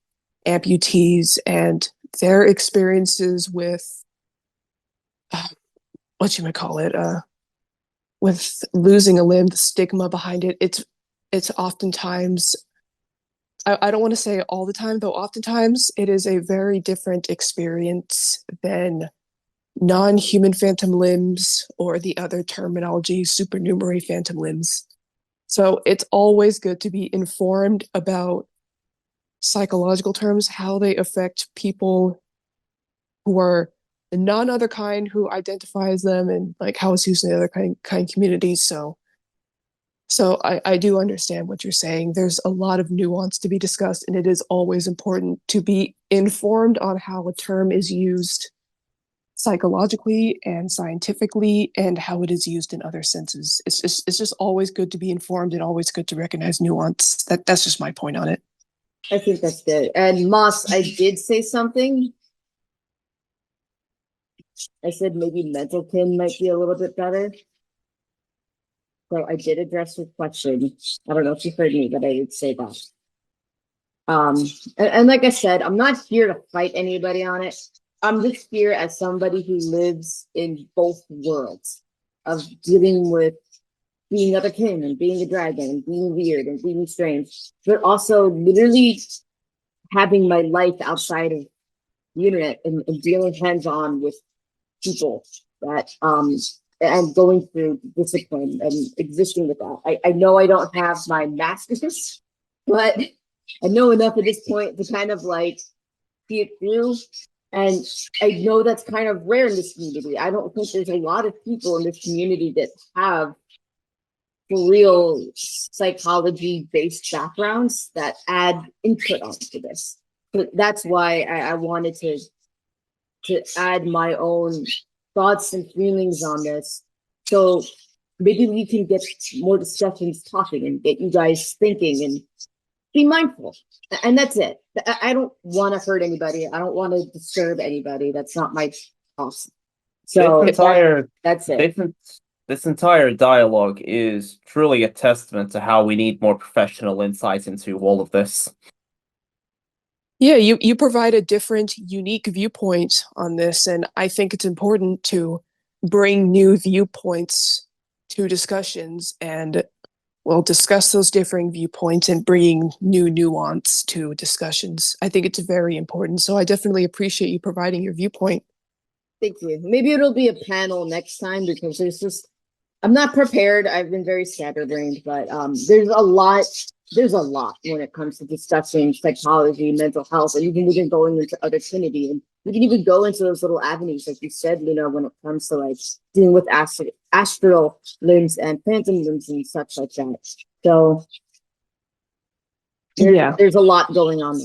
amputees and their experiences with what should we call it? With losing a limb, the stigma behind it. It's oftentimes, I don't want to say all the time, though oftentimes it is a very different experience than non-human phantom limbs or the other terminology, supernumerary phantom limbs. So it's always good to be informed about psychological terms, how they affect people who are non-other kind, who identifies them, and like how it's used in the other kind communities. So I do understand what you're saying. There's a lot of nuance to be discussed, and it is always important to be informed on how a term is used psychologically and scientifically and how it is used in other senses. It's just always good to be informed and always good to recognize nuance. That's just my point on it. I think that's good. And Moss, I did say something. I said maybe mental kin might be a little bit better. So I did address your question. I don't know if you heard me, but I did say that. And like I said, I'm not here to fight anybody on it. I'm just here as somebody who lives in both worlds of dealing with being other kin and being a dragon and being weird and being strange, but also literally having my life outside of the internet and dealing hands-on with people that and going through discipline and existing with that. I know I don't have my master's, but I know enough at this point to kind of like see it through. And I know that's kind of rare in this community. I don't think there's a lot of people in this community that have for real psychology-based backgrounds that add input onto this. So that's why I wanted to add my own thoughts and feelings on this. So maybe we can get more discussions talking and get you guys thinking and be mindful. And that's it. I don't want to hurt anybody. I don't want to disturb anybody. That's not my task. So that's it. This entire dialogue is truly a testament to how we need more professional insight into all of this. Yeah, you provide a different, unique viewpoint on this, and I think it's important to bring new viewpoints to discussions and, well, discuss those differing viewpoints and bringing new nuance to discussions. I think it's very important. So I definitely appreciate you providing your viewpoint. Thank you. Maybe it'll be a panel next time because I'm not prepared. I've been very scatterbrained, but there's a lot when it comes to discussing psychology, mental health, and even going into other affinity. And we can even go into those little avenues, like you said, when it comes to like dealing with astral limbs and phantom limbs and such like that. So there's a lot going on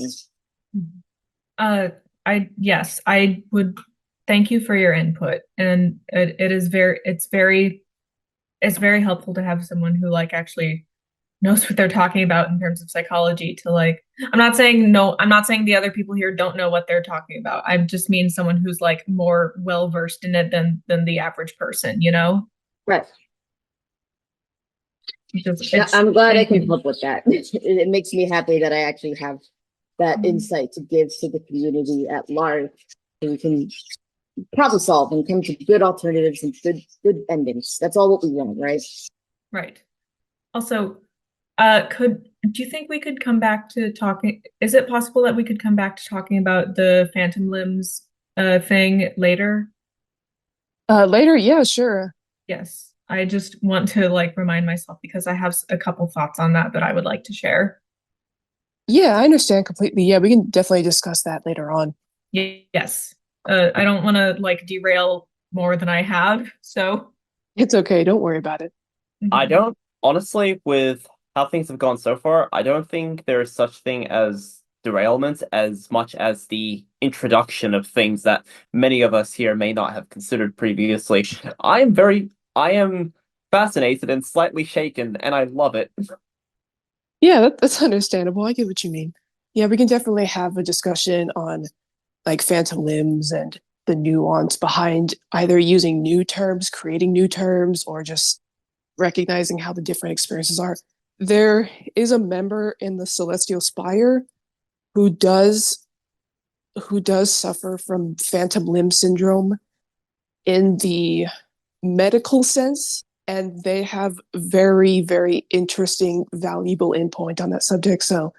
there. I would thank you for your input. And it's very helpful to have someone who like actually knows what they're talking about in terms of psychology to like, I'm not saying the other people here don't know what they're talking about. I just mean someone who's like more well-versed in it than the average person, Right. I'm glad I can help with that. It makes me happy that I actually have that insight to give to the community at large, so we can problem solve and come to good alternatives and good endings. That's all what we want, right? Right. Also, do you think we could come back to talking? Is it possible that we could come back to talking about the phantom limbs thing later? Later, yeah, sure. Yes. I just want to like remind myself because I have a couple thoughts on that I would like to share. Yeah, I understand completely. Yeah, we can definitely discuss that later on. Yes. I don't want to like derail more than I have, so. It's okay, don't worry about it. I don't honestly, with how things have gone so far, I don't think there's such thing as derailment as much as the introduction of things that many of us here may not have considered previously. I am fascinated and slightly shaken, and I love it. Yeah, that's understandable. I get what you mean. Yeah, we can definitely have a discussion on like phantom limbs and the nuance behind either using new terms, creating new terms, or just recognizing how the different experiences are. There is a member in the Celestial Spire who does suffer from phantom limb syndrome in the medical sense, and they have very, very interesting, valuable input on that subject. So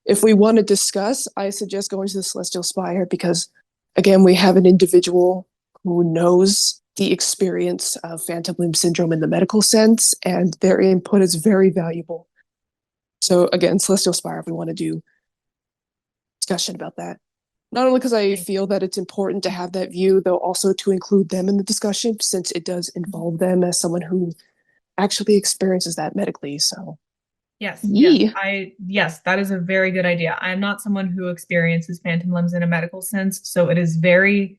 if we want to discuss, I suggest going to the Celestial Spire because, again, we have an individual who knows the experience of phantom limb syndrome in the medical sense, and their input is very valuable. So, again, Celestial Spire, if we want to do discussion about that. Not only because I feel that it's important to have that view, though also to include them in the discussion since it does involve them as someone who actually experiences that medically. So, Yes, yeah. yes, that is a very good idea. I am not someone who experiences phantom limbs in a medical sense, so it is very,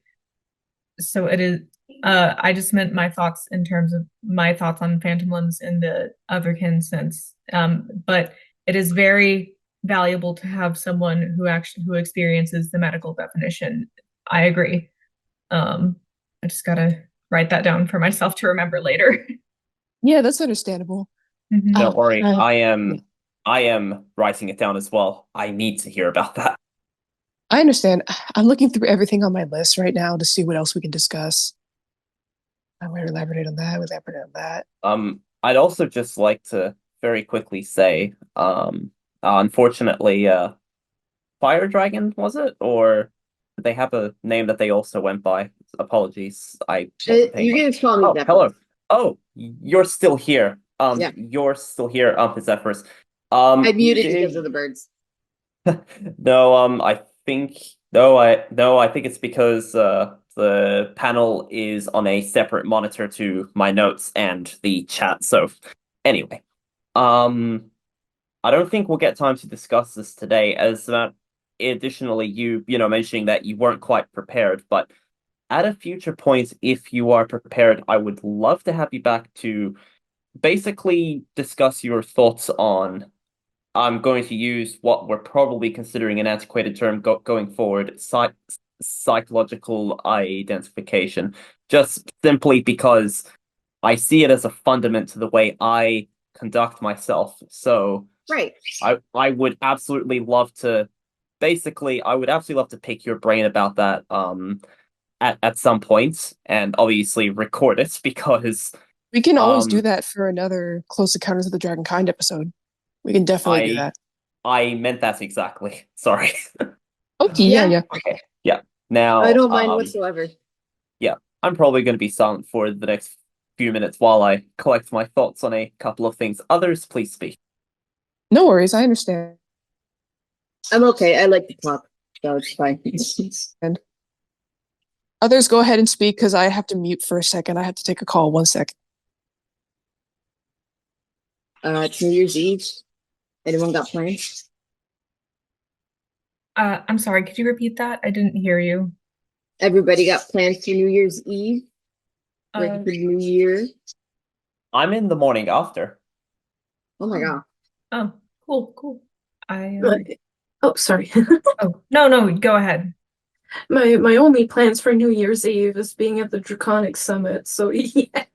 so it is, I just meant my thoughts in terms of my thoughts on phantom limbs in the otherkin sense. But it is very valuable to have someone who experiences the medical definition. I agree. I just gotta write that down for myself to remember later. Yeah, that's understandable. Mhm. Don't worry, Yeah. I am writing it down as well. I need to hear about that. I understand. I'm looking through everything on my list right now to see what else we can discuss. We elaborate on that. We elaborate on that. I'd also just like to very quickly say, unfortunately, Fire Dragon, was it? Or did they have a name that they also went by? Apologies, I wasn't paying You can much- just call me Oh, Zephyr. hello. Oh, you're still here. Yeah. You're still here, Zephyrs. I muted did- because of the birds. No, I think no, I think it's because the panel is on a separate monitor to my notes and the chat. So anyway, um I don't think we'll get time to discuss this today, as additionally you know mentioning that you weren't quite prepared, but at a future point, if you are prepared, I would love to have you back to basically discuss your thoughts on. I'm going to use what we're probably considering an antiquated term going forward, psychological identification, just simply because I see it as a fundament to the way I conduct myself. So Right. I would absolutely love to I would absolutely love to pick your brain about that at some point and obviously record it because We can always do um that for another Close Encounters of the Dragonkind episode. We can definitely do I that. I meant that exactly. Sorry. Okay, Yeah. yeah. Okay. Yeah. Now, I don't mind whatsoever. yeah, I'm probably going to be silent for the next few minutes while I collect my thoughts on a couple of things. Others, please speak. No worries, I understand. I'm okay. I like to talk, so it's fine. And others, go ahead and speak because I have to mute for a second. I have to take a call. 1 sec. It's New Year's Eve. Anyone got plans? I'm sorry, could you repeat that? I didn't hear you. Everybody got plans for New Year's Eve? Ready Uh, for New Year? I'm in the morning after. Oh my god. oh, cool. I Oh, sorry. oh no, go ahead. My only plans for New Year's Eve is being at the Draconic Summit. So yeah.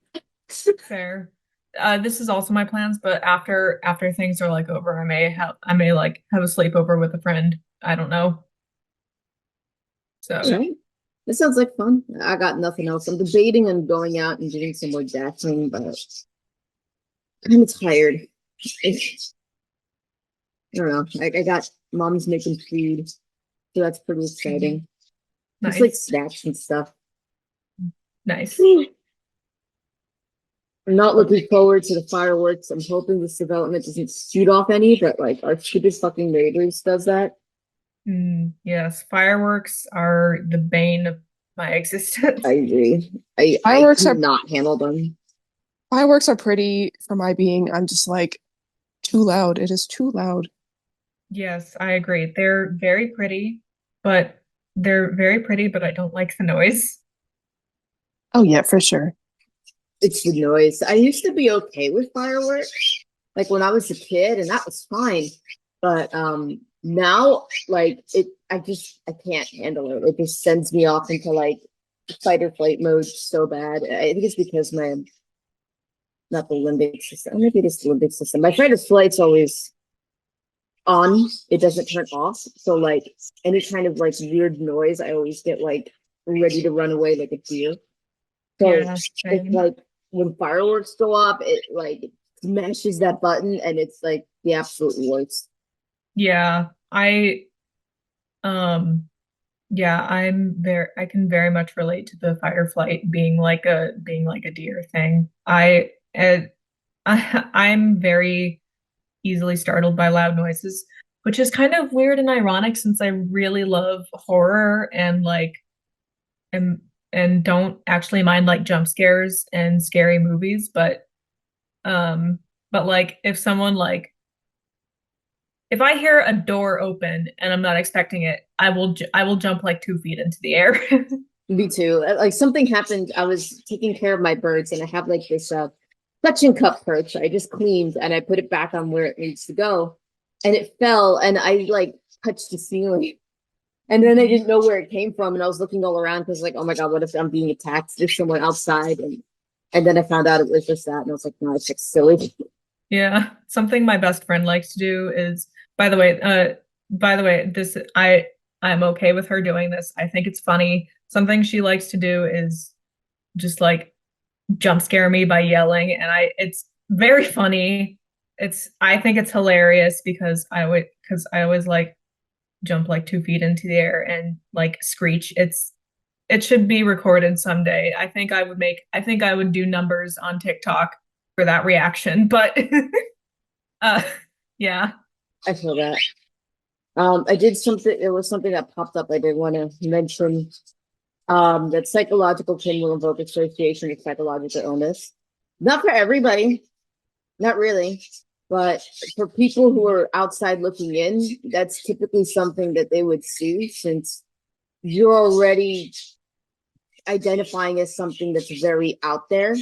Fair. This is also my plans, but after things are like over, I may like have a sleepover with a friend. I don't know. So Alright. That sounds like fun. I got nothing else. I'm debating on going out and doing some more dashing, but I'm tired. I don't know. I got mom's making food, so that's pretty exciting. It's like nice, snacks and stuff. nice. I'm not looking forward to the fireworks. I'm hoping this development doesn't shoot off any, but like our stupid fucking neighbors does that. Yes, fireworks are the bane of my existence. I agree. I Fireworks are cannot handle them. fireworks are pretty for my being. I'm just like too loud. It is too loud. Yes, I agree. But they're very pretty, but I don't like the noise. Oh yeah, for sure. It's the noise. I used to be okay with fireworks, like when I was a kid, and that was fine. But now, like I can't handle it. It just sends me off into like fight or flight mode so bad. I think it's because my not the limbic system. Maybe it is the limbic system. My fight or flight's always on. It doesn't turn off. So like any kind of like weird noise, I always get like ready to run away like a deer. So Yeah, it's same. like when fireworks go off, it like smashes that button and it's like the absolute worst. Yeah, um I can very much relate to the fight or flight being like a deer thing. I'm very easily startled by loud noises, which is kind of weird and ironic since I really love horror and and and don't actually mind like jump scares and scary movies, but like if I hear a door open and I'm not expecting it, I will jump like 2 feet into the air. Me too. Like something happened. I was taking care of my birds and I have like this suction cup perch I just cleaned and I put it back on where it needs to go. And it fell and I like touched the ceiling. And then I didn't know where it came from. And I was looking all around because like, oh my God, what if I'm being attacked? There's someone outside. And then I found out it was just that. And I was like, no, it's just silly. Yeah, something my best friend likes to do is, by the way, I'm okay with her doing this. I think it's funny. Something she likes to do is just like jump scare me by yelling, and it's very funny. I think it's hilarious because I always like jump like 2 feet into the air and like screech. It should be recorded someday. I think I would do numbers on TikTok for that reaction, but uh yeah. I feel that. I did something, it was something that popped up I did want to mention. That psychological kin will invoke association with psychological illness. Not for everybody, not really, but for people who are outside looking in, that's typically something that they would see since you're already identifying as something that's very out there.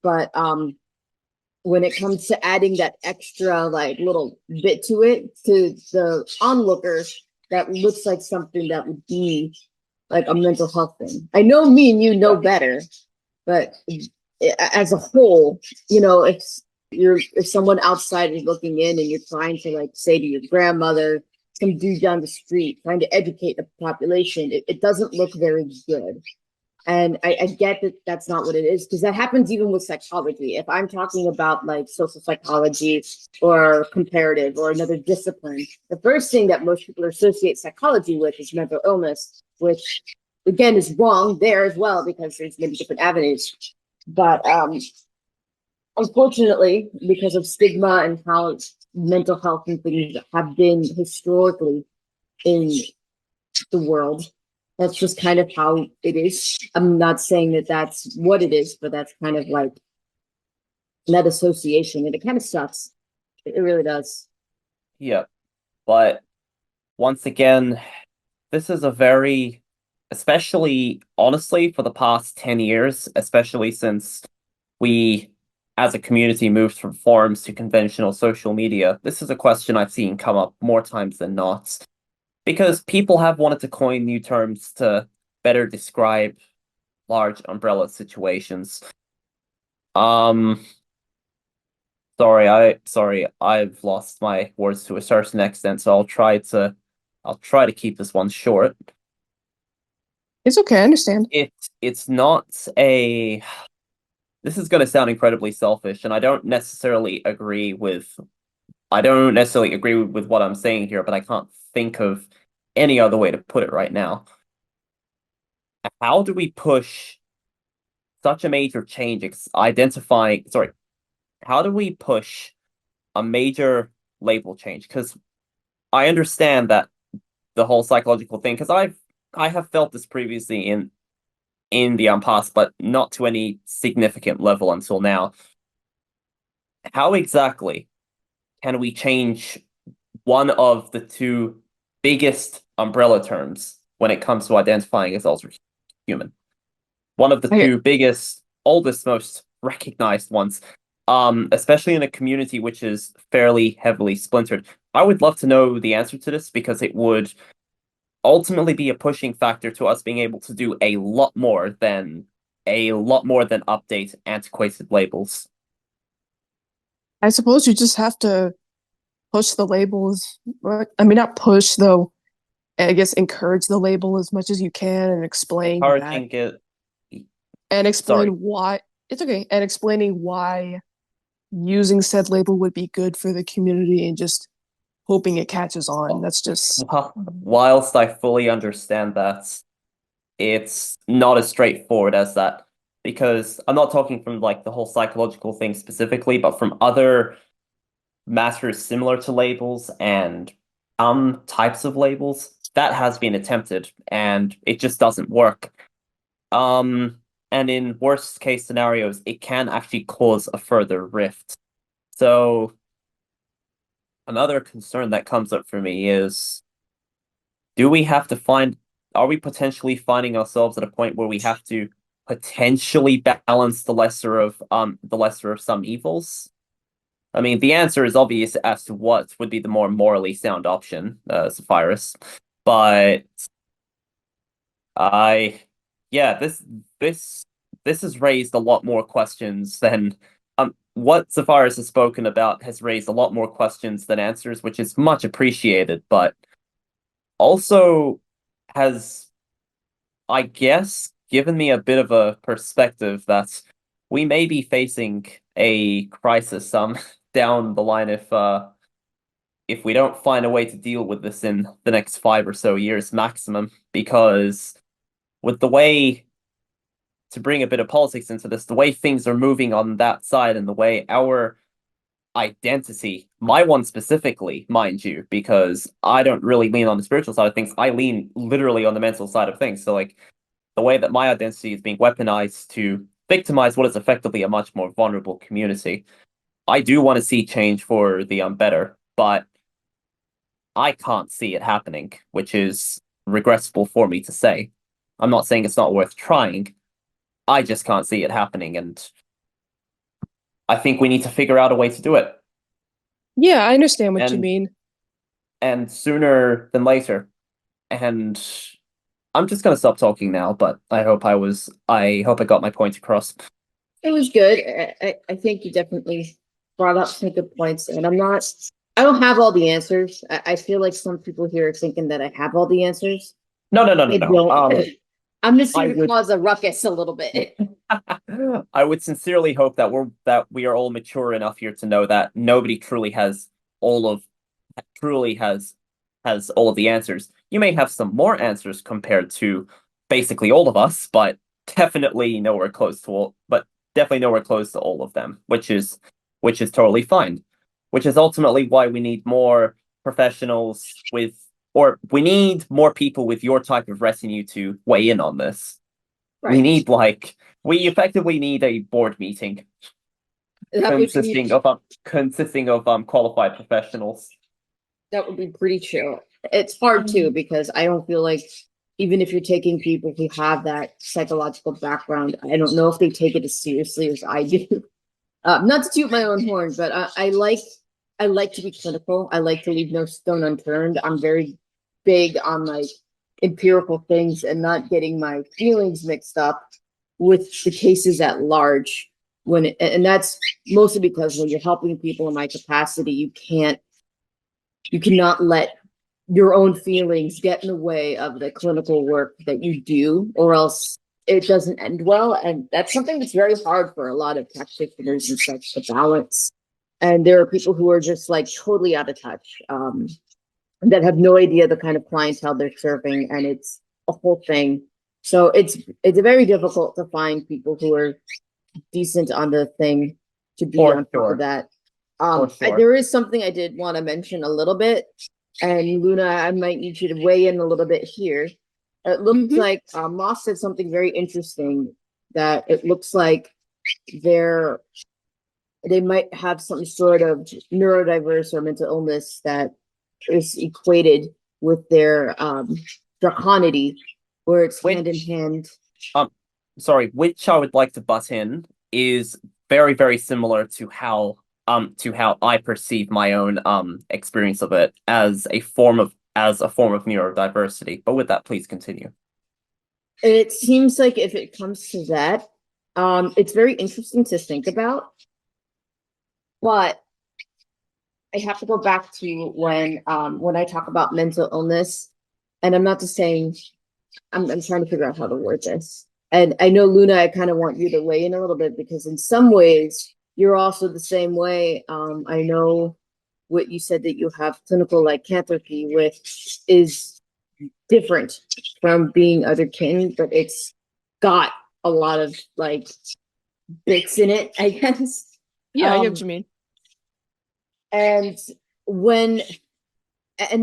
But when it comes to adding that extra like little bit to it to the onlooker, that looks like something that would be like a mental health thing. I know me and you know better, but as a whole, you know, if someone outside is looking in and you're trying to like say to your grandmother, some dude down the street, trying to educate the population, it doesn't look very good. And I get that that's not what it is because that happens even with psychology. If I'm talking about like social psychology or comparative or another discipline, the first thing that most people associate psychology with is mental illness, which again is wrong there as well because there's many different avenues. But unfortunately, because of stigma and how mental health and things have been historically in the world, that's just kind of how it is. I'm not saying that that's what it is, but that's kind of like that association, and it kind of sucks. It really does. Yeah, but once again, this is a very, especially honestly for the past 10 years, especially since we as a community moved from forums to conventional social media, this is a question I've seen come up more times than not. Because people have wanted to coin new terms to better describe large umbrella situations. Sorry, I've lost my words to a certain extent, so I'll try to keep this one short. It's okay, I understand. It's not a this is gonna sound incredibly selfish, and I don't necessarily agree with what I'm saying here, but I can't think of any other way to put it right now. How do we push such a major change identifying, sorry, how do we push a major label change? Because I understand that the whole psychological thing, because I have felt this previously in the past, but not to any significant level until now. How exactly can we change one of the two biggest umbrella terms when it comes to identifying as ultra human? One of the two biggest, oldest, most recognized ones, especially in a community which is fairly heavily splintered. I would love to know the answer to this because it would ultimately be a pushing factor to us being able to do a lot more than update antiquated labels. I suppose you just have to push the labels. I mean, not push though. I guess encourage the label as much as you can and explain Encouraging that. it. And explain Sorry. why it's okay. And explaining why using said label would be good for the community and just hoping it catches on. That's just Whilst I fully understand that, it's not as straightforward as that. Because I'm not talking from like the whole psychological thing specifically, but from other matters similar to labels and types of labels, that has been attempted and it just doesn't work. And in worst case scenarios, it can actually cause a further rift. So another concern that comes up for me is, are we potentially finding ourselves at a point where we have to potentially balance the lesser of some evils? I mean, the answer is obvious as to what would be the more morally sound option, Zephyrus. But this has raised a lot more questions than what Zephyrus has spoken about has raised a lot more questions than answers, which is much appreciated, but also has, I guess, given me a bit of a perspective that we may be facing a crisis down the line if we don't find a way to deal with this in the next 5 or so years maximum, because with the way, to bring a bit of politics into this, the way things are moving on that side and the way our identity, my one specifically, mind you, because I don't really lean on the spiritual side of things, I lean literally on the mental side of things. So like the way that my identity is being weaponized to victimize what is effectively a much more vulnerable community. I do want to see change for the better, but I can't see it happening, which is regrettable for me to say. I'm not saying it's not worth trying. I just can't see it happening, and I think we need to figure out a way to do it. yeah, I understand what you mean. And sooner than later. And I'm just gonna stop talking now, but I hope I got my point across. It was good. I think you definitely brought up some good points, and I don't have all the answers. I feel like some people here are thinking that I have all the answers. No. I don't. I'm just here I to would- cause a ruckus a little bit. I would sincerely hope that we are all mature enough here to know that nobody truly has all of the answers. You may have some more answers compared to basically all of us, but definitely nowhere close to all of them, which is totally fine. Which is ultimately why we need more professionals we need more people with your type of retinue to weigh in on this. Right. We effectively need a board meeting consisting of qualified professionals. That would be pretty chill. It's hard too, because I don't feel like even if you're taking people who have that psychological background, I don't know if they take it as seriously as I do. Not to toot my own horn, but I like to be clinical. I like to leave no stone unturned. I'm very big on like empirical things and not getting my feelings mixed up with the cases at large. And that's mostly because when you're helping people in my capacity, you cannot let your own feelings get in the way of the clinical work that you do, or else it doesn't end well. And that's something that's very hard for a lot of practitioners and such to balance. And there are people who are just like totally out of touch, that have no idea the kind of clientele they're serving. And it's a whole thing So it's very difficult to find people who are decent on the thing to be For on top sure. of that. For sure. There is something I did want to mention a little bit, and Luna, I might need you to weigh in a little bit here. It looks like Moss said something very interesting, that it looks like they might have some sort of neurodiverse or mental illness that is equated with their draconity, where it's hand in hand. Sorry, which I would like to butt in is very, very similar to how I perceive my own experience of it as a form of neurodiversity. But with that, please continue. It seems like if it comes to that, it's very interesting to think about. But I have to go back to when I talk about mental illness, and I'm not just saying, I'm trying to figure out how to word this. And I know, Luna, I kind of want you to weigh in a little bit, because in some ways you're also the same way. I know what you said, that you have clinical lycanthropy, which is different from being otherkin, but it's got a lot of like bits in it, I guess. Yeah, I get what you mean. And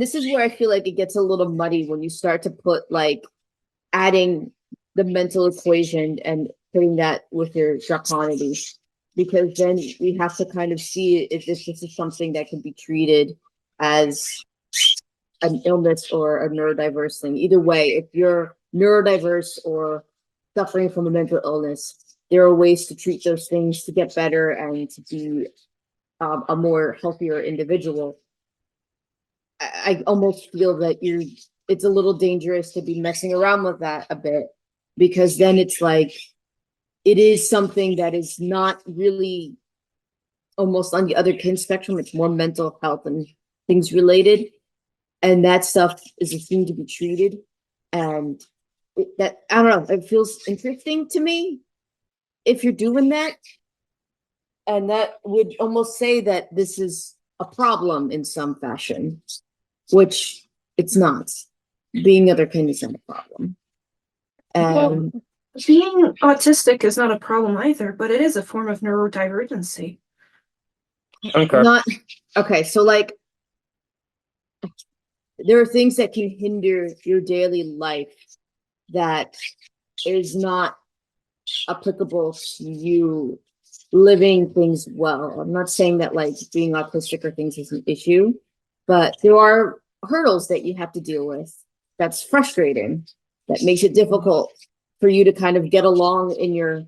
this is where I feel like it gets a little muddy, when you start to put like adding the mental equation and putting that with your draconity, because then we have to kind of see if this is something that can be treated as an illness or a neurodiverse thing. Either way, if you're neurodiverse or suffering from a mental illness, there are ways to treat those things to get better and to be a more healthier individual. I almost feel that it's a little dangerous to be messing around with that a bit, because then it's like, it is something that is not really almost on the other kin spectrum. It's more mental health and things related. And that stuff is assumed to be treated. And I don't know, it feels interesting to me if you're doing that. And that would almost say that this is a problem in some fashion, which it's not. Being otherkind is not a problem. Well, being autistic is not a problem either, but it is a form of neurodivergency. Okay. So like, there are things that can hinder your daily life that is not applicable to you living things well. I'm not saying that like being autistic or things is an issue, but there are hurdles that you have to deal with. That's frustrating. That makes it difficult for you to kind of get along in your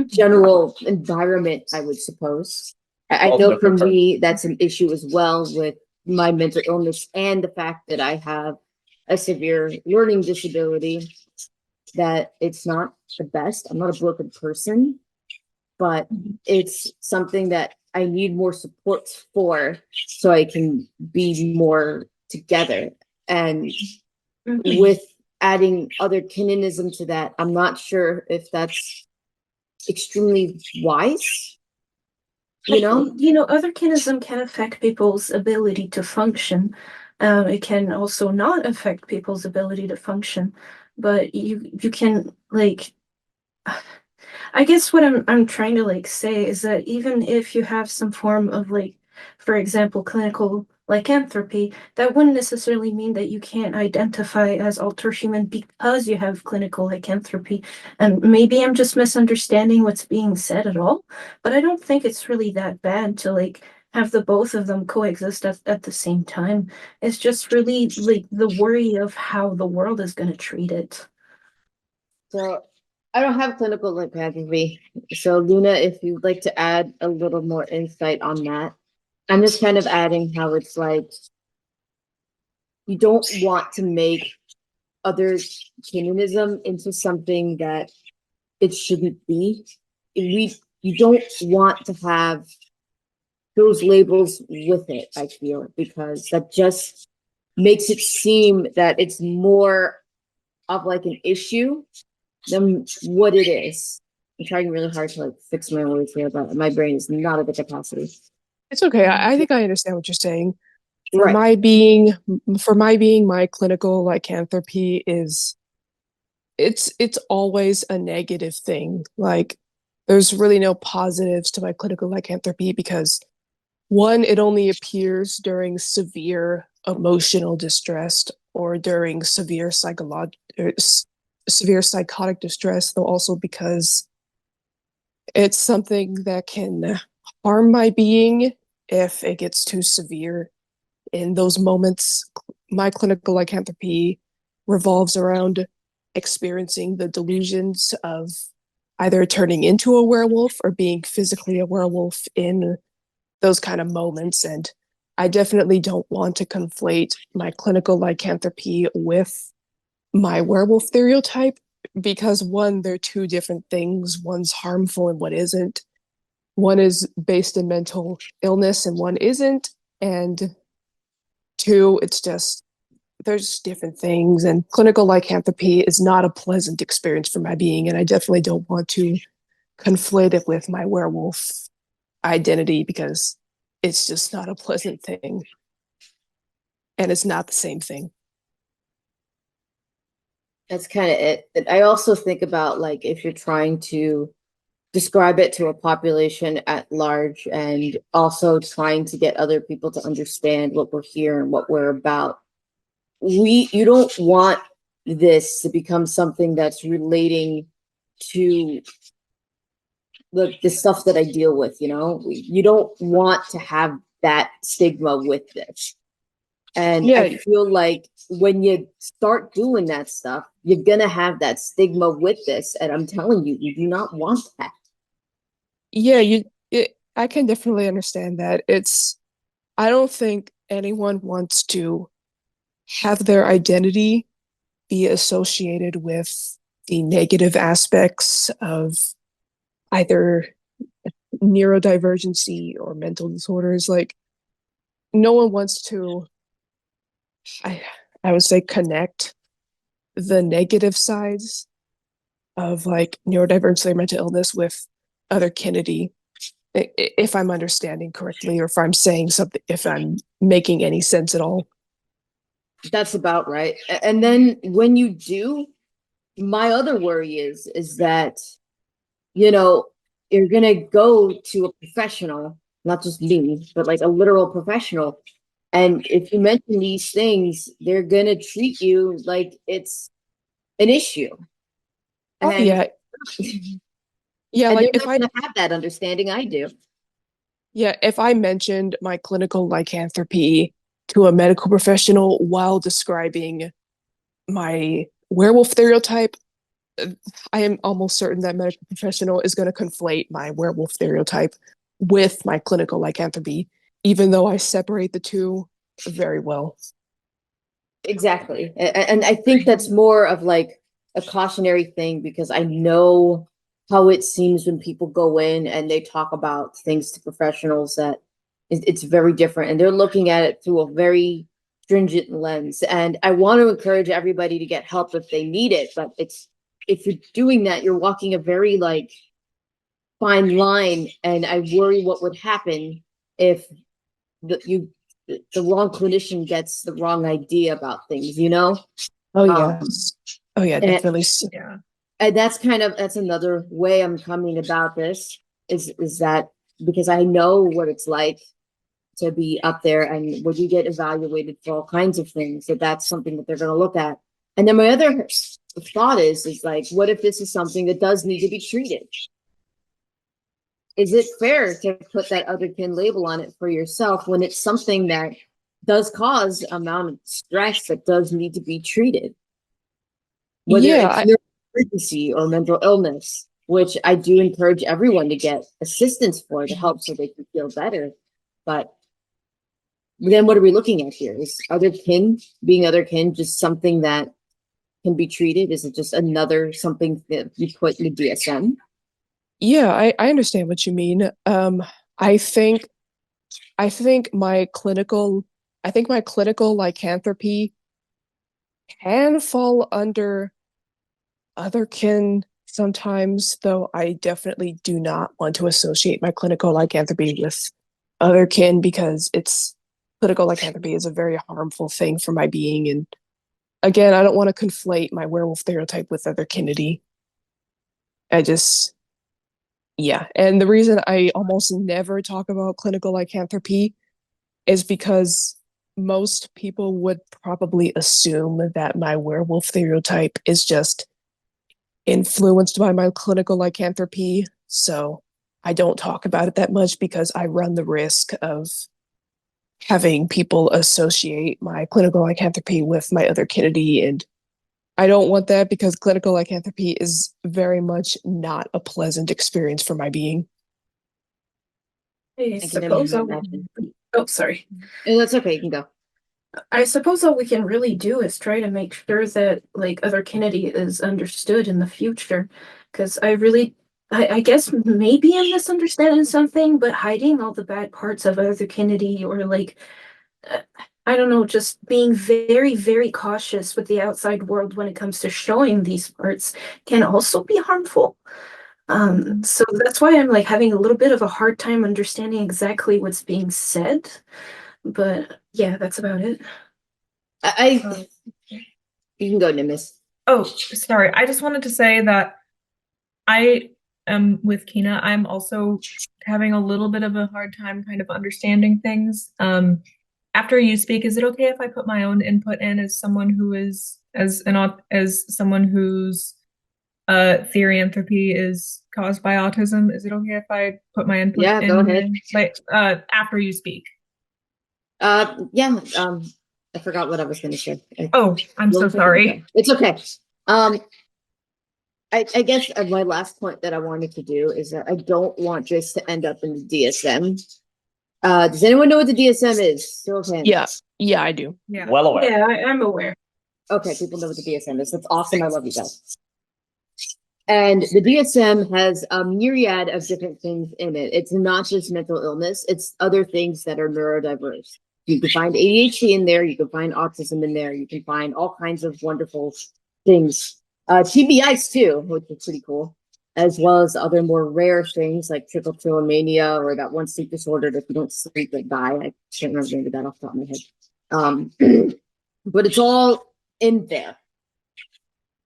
general environment, I would suppose. I know for me, that's an issue as well with my mental illness and the fact that I have a severe learning disability, that it's not the best. I'm not a broken person, but it's something that I need more support for, so I can be more together. And with adding other kinism to that, I'm not sure if that's extremely wise. Other kinism can affect people's ability to function. It can also not affect people's ability to function, but you can like, I guess what I'm trying to like say is that even if you have some form of like, for example, clinical lycanthropy, that wouldn't necessarily mean that you can't identify as alterhuman because you have clinical lycanthropy. And maybe I'm just misunderstanding what's being said at all, but I don't think it's really that bad to like have the both of them coexist at the same time. It's just really like the worry of how the world is going to treat it. So I don't have clinical lycanthropy. So Luna, if you'd like to add a little more insight on that. I'm just kind of adding how it's like, you don't want to make other kinism into something that it shouldn't be. You don't want to have those labels with it, I feel, because that just makes it seem that it's more of like an issue than what it is. I'm trying really hard to like fix my words here, but my brain is not at the capacity. It's okay. I think I understand what you're saying. For Right. my being, my clinical lycanthropy is it's always a negative thing. Like there's really no positives to my clinical lycanthropy because one, it only appears during severe emotional distress or during severe psychotic distress, though also because it's something that can harm my being if it gets too severe. In those moments, my clinical lycanthropy revolves around experiencing the delusions of either turning into a werewolf or being physically a werewolf in those kind of moments. And I definitely don't want to conflate my clinical lycanthropy with my werewolf stereotype because one, they're two different things. One's harmful and one isn't. One is based in mental illness and one isn't. And two, it's just there's different things, and clinical lycanthropy is not a pleasant experience for my being, and I definitely don't want to conflate it with my werewolf identity because it's just not a pleasant thing, and it's not the same thing. That's kind of it. I also think about like if you're trying to describe it to a population at large and also trying to get other people to understand what we're here and what we're about. You don't want this to become something that's relating to the stuff that I deal with, you know? You don't want to have that stigma with this. And Yeah. I feel like when you start doing that stuff, you're gonna have that stigma with this. And I'm telling you, you do not want that. Yeah, I can definitely understand that. I don't think anyone wants to have their identity be associated with the negative aspects of either neurodivergency or mental disorders. Like, no one wants to, I, I would say, connect the negative sides of like neurodivergency or mental illness with otherkinity, if I'm understanding correctly, or if I'm saying something, if I'm making any sense at all. That's about right. And then when you do, my other worry is that, you know, you're gonna go to a professional, not just me, but like a literal professional. And if you mention these things, they're gonna treat you like it's an issue. Oh, And yeah. Yeah, and like they're not gonna have that understanding I do. if I mentioned my clinical lycanthropy to a medical professional while describing my werewolf stereotype, I am almost certain that medical professional is going to conflate my werewolf stereotype with my clinical lycanthropy, even though I separate the two very well. Exactly. And I think that's more of like a cautionary thing because I know how it seems when people go in and they talk about things to professionals that it's very different and they're looking at it through a very stringent lens. And I want to encourage everybody to get help if they need it, but if you're doing that, you're walking a very like fine line, and I worry what would happen if the wrong clinician gets the wrong idea about things, you know? Oh yeah. Oh yeah, and- definitely. Yeah. And that's another way I'm coming about this is that because I know what it's like to be up there and when you get evaluated for all kinds of things, that's something that they're going to look at. And then my other thought is like, what if this is something that does need to be treated? Is it fair to put that otherkin label on it for yourself when it's something that does cause amount of stress that does need to be treated? Whether it's emergency or mental illness, which I do encourage everyone to get assistance for to help so they can feel better. But then what are we looking at here? Is otherkin being otherkin just something that can be treated? Is it just another something that you put in the DSM? Yeah, I understand what you mean. I think my clinical lycanthropy can fall under otherkin sometimes, though I definitely do not want to associate my clinical lycanthropy with otherkin because clinical lycanthropy is a very harmful thing for my being, and again, I don't want to conflate my werewolf stereotype with otherkinity. I just, yeah. And the reason I almost never talk about clinical lycanthropy is because most people would probably assume that my werewolf stereotype is just influenced by my clinical lycanthropy. So I don't talk about it that much because I run the risk of having people associate my clinical lycanthropy with my otherkinity, and I don't want that because clinical lycanthropy is very much not a pleasant experience for my being. I I can suppose only all imagine. oh, sorry. That's okay, you can go. I suppose all we can really do is try to make sure that like otherkinity is understood in the future. Because I guess maybe I'm misunderstanding something, but hiding all the bad parts of otherkinity or like uh, I don't know, just being very, very cautious with the outside world when it comes to showing these parts can also be harmful. So that's why I'm like having a little bit of a hard time understanding exactly what's being said. But yeah, that's about it. I you can go, Nimbus. Oh, sorry. I just wanted to say that I am with Kina. I'm also having a little bit of a hard time kind of understanding things. After you speak, is it okay if I put my own input in as someone who is as someone whose theoryantropy is caused by autism? Is it okay if I put my input Yeah, in go ahead. like after you speak? Yeah, I forgot what I was gonna say. Oh, I'm so sorry. It's okay. I guess my last point that I wanted to do is that I don't want this to end up in the DSM. Does anyone know what the DSM is? Show of hands. Yeah, I do. Yeah. Well aware. Yeah, I'm aware. Okay, people know what the DSM is. That's awesome. I love you guys. And the DSM has a myriad of different things in it. It's not just mental illness, it's other things that are neurodiverse. You can find ADHD in there, you can find autism in there, you can find all kinds of wonderful things. TBIs too, which is pretty cool, as well as other more rare things like trichotillomania or that one sleep disorder that if you don't sleep, you die. I can't remember the name of that off the top of my head. But it's all in there.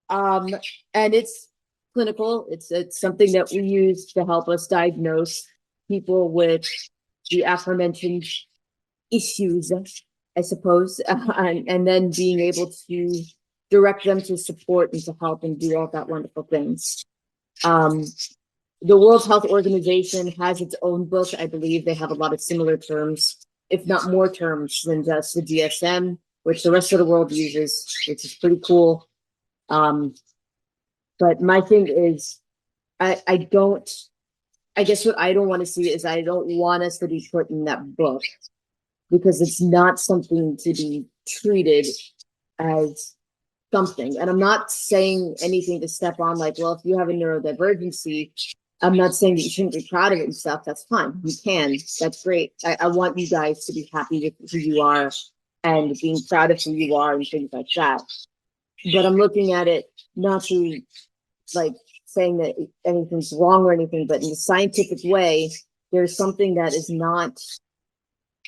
And it's clinical. It's something that we use to help us diagnose people with the aforementioned issues, I suppose, and then being able to direct them to support and to help and do all that wonderful things. The World Health Organization has its own book. I believe they have a lot of similar terms, if not more terms than just the DSM, which the rest of the world uses, which is pretty cool. But my thing is, I guess what I don't want to see is I don't want us to be put in that book because it's not something to be treated as something. And I'm not saying anything to step on like, well, if you have a neurodivergency, I'm not saying that you shouldn't be proud of it and stuff. That's fine. You can. That's great. I want you guys to be happy with who you are and being proud of who you are and things like that. But I'm looking at it not to like saying that anything's wrong or anything, but in a scientific way, there's something that is not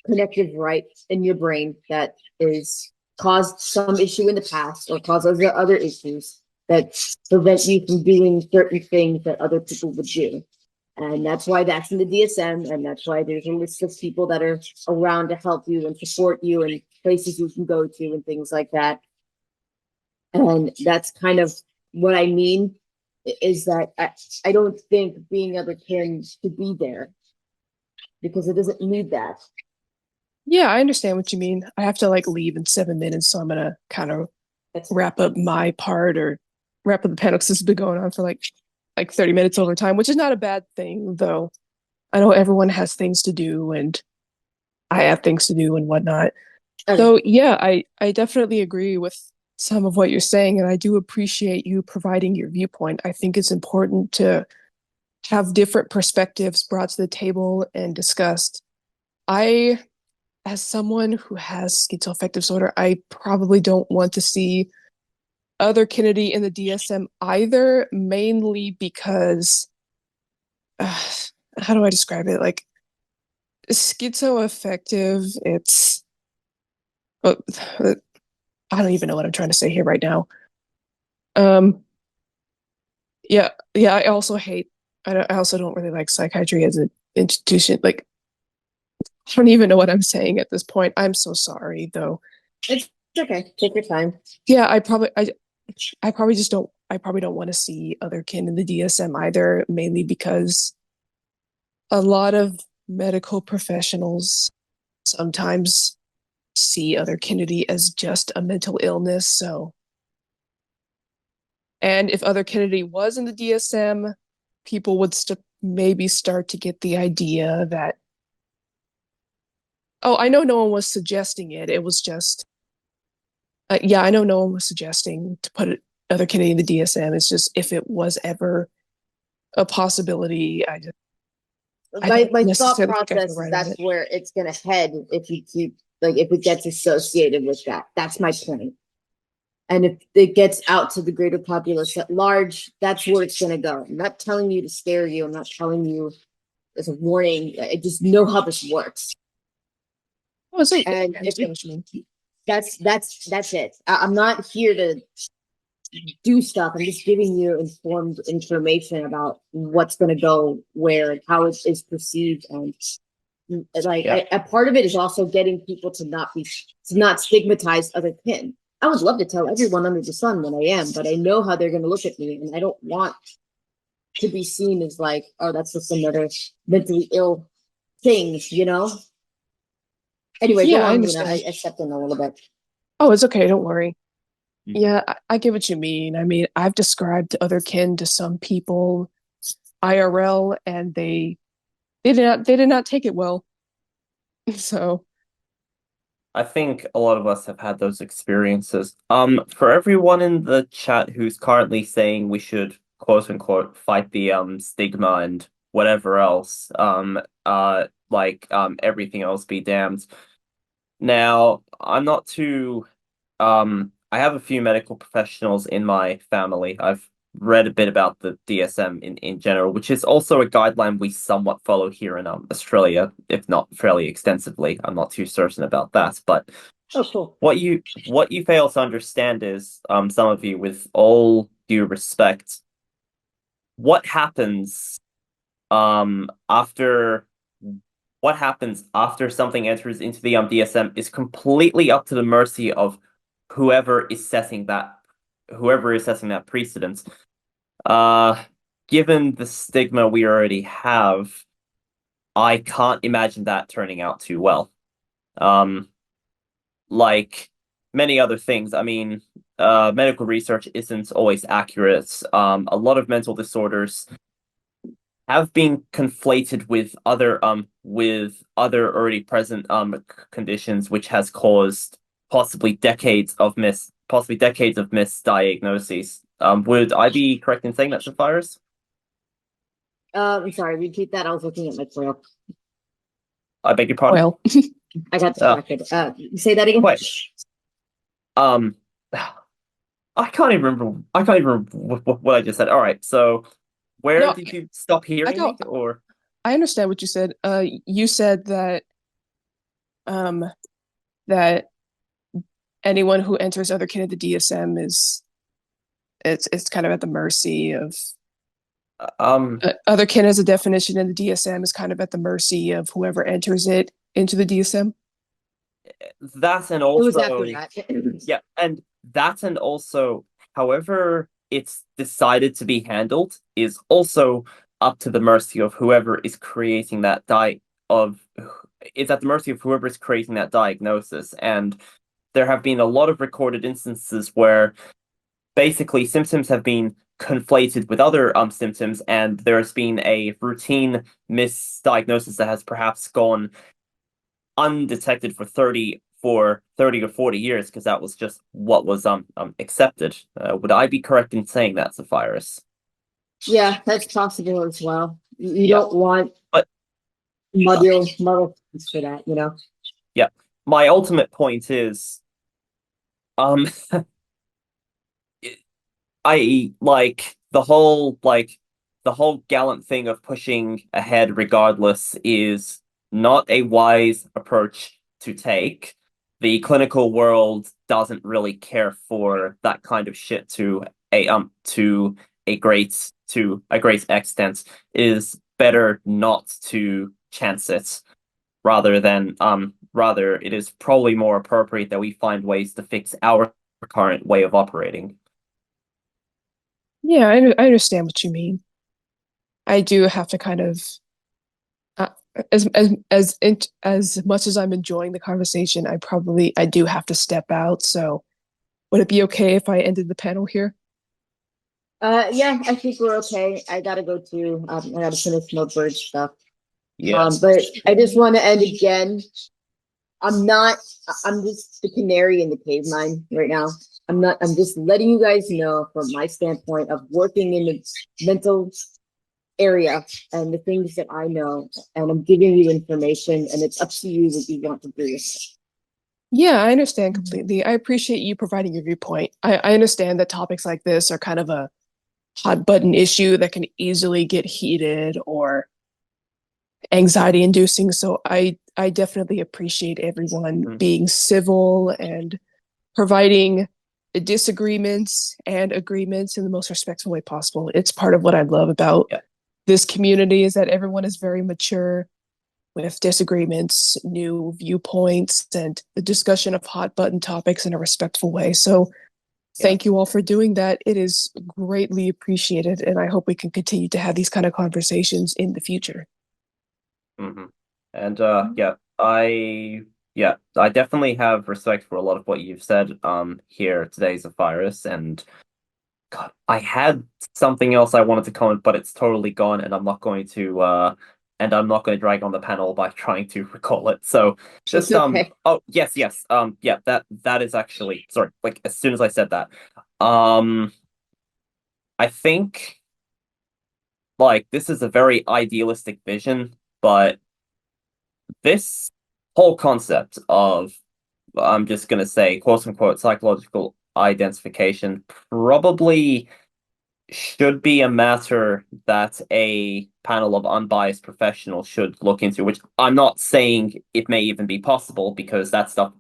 connected right in your brain that is caused some issue in the past or causes other issues that prevent you from doing certain things that other people would do. And that's why that's in the DSM. And that's why there's a list of people that are around to help you and support you and places you can go to and things like that. And that's kind of what I mean is that I don't think being otherkin should be there because it doesn't need that. Yeah, I understand what you mean. I have to like leave in 7 minutes, so I'm gonna kind of wrap up my part or wrap up the panel because this has been going on for like 30 minutes over time, which is not a bad thing, though. I know everyone has things to do and I have things to do and whatnot. Okay. So yeah, I definitely agree with some of what you're saying, and I do appreciate you providing your viewpoint. I think it's important to have different perspectives brought to the table and discussed. As someone who has schizoaffective disorder, I probably don't want to see otherkinity in the DSM either, mainly because how do I describe it? Like schizoaffective, it's I don't even know what I'm trying to say here right now. Um, yeah, I also hate. I also don't really like psychiatry as an institution. Like, I don't even know what I'm saying at this point. I'm so sorry, though. It's okay. Take your time. Yeah, I probably just don't. I probably don't want to see otherkin in the DSM either, mainly because a lot of medical professionals sometimes see otherkinity as just a mental illness. So, and if otherkinity was in the DSM, people would maybe start to get the idea that, oh, I know no one was suggesting it. It was just, yeah, I know no one was suggesting to put otherkinity in the DSM. It's just if it was ever a possibility, I don't My thought necessarily think I process feel is right on that's it. where it's gonna head if you keep like if it gets associated with that. That's my point. And if it gets out to the greater populace at large, that's where it's gonna go. I'm not telling you to scare you. I'm not telling you as a warning. I just know how this works. Oh, so And I if understand it, what you mean. that's it. I'm not here to do stuff. I'm just giving you informed information about what's going to go where and how it is perceived. And like Yeah. a part of it is also getting people to not stigmatize other kin. I would love to tell everyone under the sun what I am, but I know how they're going to look at me, and I don't want to be seen as like, oh, that's just another mentally ill thing, you know? Anyway, go Yeah, I on, Luna. understand. I stepped in a little bit. Oh, it's okay. Don't worry. Mm. Yeah, I get what you mean. I mean, I've described otherkin to some people IRL, and they did not take it well. So I think a lot of us have had those experiences. For everyone in the chat who's currently saying we should quote unquote fight the stigma and whatever else, everything else be damned. Now, I'm not too I have a few medical professionals in my family. I've read a bit about the DSM in general, which is also a guideline we somewhat follow here in Australia, if not fairly extensively. I'm not too certain about that, but Oh, cool. what you fail to understand is, some of you, with all due respect, what happens after something enters into the DSM is completely up to the mercy of whoever is setting that precedence. Given the stigma we already have, I can't imagine that turning out too well. Like many other things, I mean, medical research isn't always accurate. A lot of mental disorders have been conflated with other already present conditions, which has caused possibly decades of misdiagnoses. Would I be correct in saying that's a virus? I'm sorry, repeat that. I was looking at my trail. I beg your pardon. well, I got distracted. Say that again. Wait. Um, I can't even remember. What I just said. All right. So, where No, did you stop hearing me? don't- Or I understand what you said. You said um that anyone who enters otherkin at the DSM is it's kind of at the mercy of otherkin as a definition in the DSM is kind of at the mercy of whoever enters it into the DSM. that and It was also after that. yeah, and that and also however it's decided to be handled is also up to the mercy of whoever is creating that it's at the mercy of whoever is creating that diagnosis. And there have been a lot of recorded instances where basically symptoms have been conflated with other symptoms, and there's been a routine misdiagnosis that has perhaps gone undetected for 30 or 40 years because that was just what was accepted. Would I be correct in saying that's a virus? Yeah, that's possible as well. You Yeah. don't want But muddle for that, you know. yeah, my ultimate point is, um, I like the whole gallant thing of pushing ahead regardless is not a wise approach to take. the clinical world doesn't really care for that kind of shit to a great extent, is better not to chance it. Rather it is probably more appropriate that we find ways to fix our current way of operating. Yeah, I understand what you mean. I do have to kind of uh, as much as I'm enjoying the conversation, I do have to step out. So would it be okay if I ended the panel here? Yeah, I think we're okay. I gotta go too. I gotta finish more bird stuff. Yeah. But I just want to end again. I'm not. I'm just the canary in the cave mine right now. I'm not. I'm just letting you guys know from my standpoint of working in the mental area and the things that I know, and I'm giving you information, and it's up to you what you want to do with it. Yeah, I understand completely. I appreciate you providing your viewpoint. I understand that topics like this are kind of a hot button issue that can easily get heated or anxiety inducing. So I definitely appreciate everyone being civil and providing disagreements and agreements in the most respectful way possible. It's part of what I love about this community is that everyone is very mature with disagreements, new viewpoints, and the discussion of hot button topics in a respectful way. So thank you all for doing that. It is greatly appreciated, and I hope we can continue to have these kind of conversations in the future. Mm-hmm. And I definitely have respect for a lot of what you've said here today, Zephyrus, and God, I had something else I wanted to comment, but it's totally gone, and I'm not going to drag on the panel by trying to recall it. So just okay. oh yes, yeah, that is actually, sorry, like as soon as I said that. I think like this is a very idealistic vision, but this whole concept of, I'm just gonna say, quote unquote, psychological identification probably should be a matter that a panel of unbiased professionals should look into, which I'm not saying it may even be possible because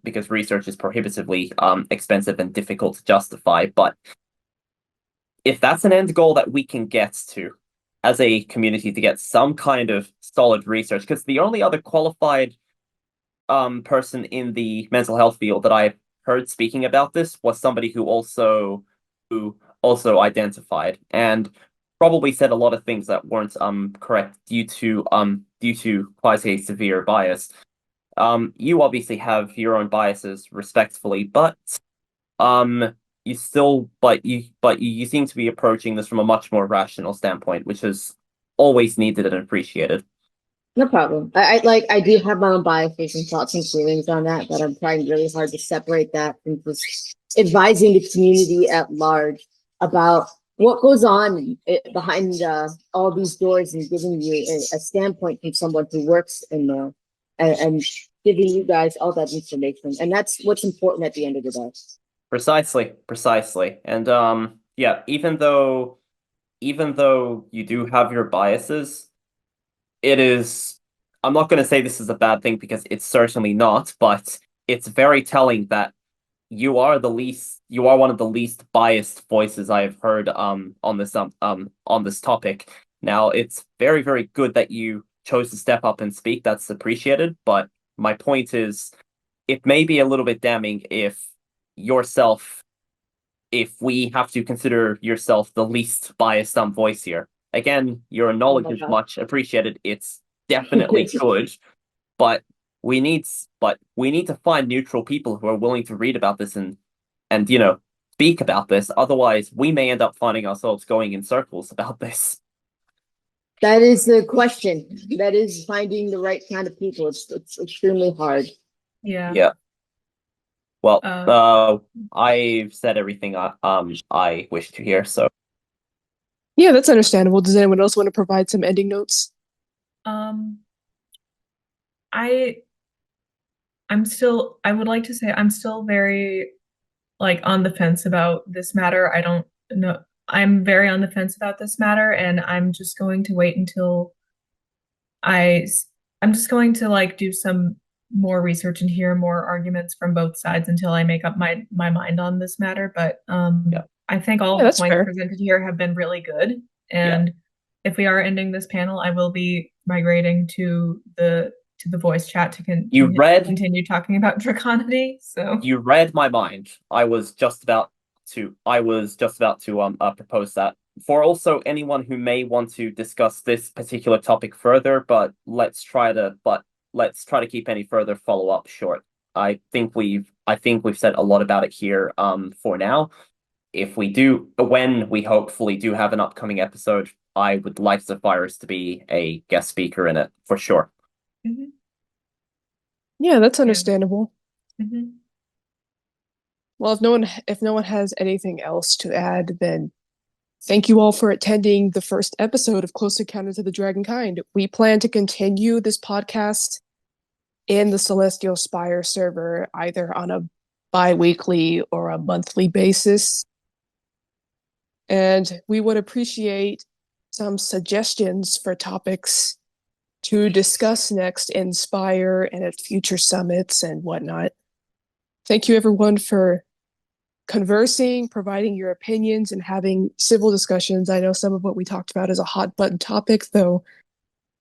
because research is prohibitively expensive and difficult to justify, but if that's an end goal that we can get to as a community, to get some kind of solid research, because the only other qualified person in the mental health field that I heard speaking about this was somebody who also identified and probably said a lot of things that weren't correct due to quite a severe bias. You obviously have your own biases respectfully, but you still you seem to be approaching this from a much more rational standpoint, which is always needed and appreciated. No problem. I do have my own biases and thoughts and feelings on that, but I'm trying really hard to separate that from just advising the community at large about what goes on behind all these doors and giving you a standpoint from someone who works in there and giving you guys all that information. And that's what's important at the end of the day. Precisely. And yeah, even though you do have your biases, it is, I'm not going to say this is a bad thing because it's certainly not, but it's very telling that you are one of the least biased voices I have heard on this topic. Now, it's very, very good that you chose to step up and speak. That's appreciated, but my point is it may be a little bit damning if we have to consider yourself the least biased voice here. Again, your knowledge is much appreciated. It's definitely good, but we need to find neutral people who are willing to read about this and speak about this. Otherwise, we may end up finding ourselves going in circles about this. That is the question. That is finding the right kind of people. It's extremely hard. Yeah. Yeah. Well, I've said everything I wish to hear, so. Yeah, that's understandable. Does anyone else want to provide some ending notes? I would like to say I'm still very on the fence about this matter. I don't know. I'm very on the fence about this matter, and I'm just going to wait until I'm just going to do some more research and hear more arguments from both sides until I make up my mind on this matter. But Yeah. I think all Yeah, of the that's points fair. presented here have been really good. And if we are ending this panel, I will be migrating to the voice chat to continue talking about Draconity. So You read my mind. I was just about to propose that for also anyone who may want to discuss this particular topic further, but let's try to keep any further follow-up short. I think we've said a lot about it here for now. If we do, when we hopefully do have an upcoming episode, I would like Zephyrus to be a guest speaker in it for sure. mhm, Yeah, that's understandable. mhm. Well, if no one has anything else to add, then thank you all for attending the first episode of Close Encounters of the Dragonkind. We plan to continue this podcast in the Celestial Spire server, either on a bi-weekly or a monthly basis. And we would appreciate some suggestions for topics to discuss next in Spire and at future summits and whatnot. Thank you, everyone, for conversing, providing your opinions, and having civil discussions. I know some of what we talked about is a hot button topic, though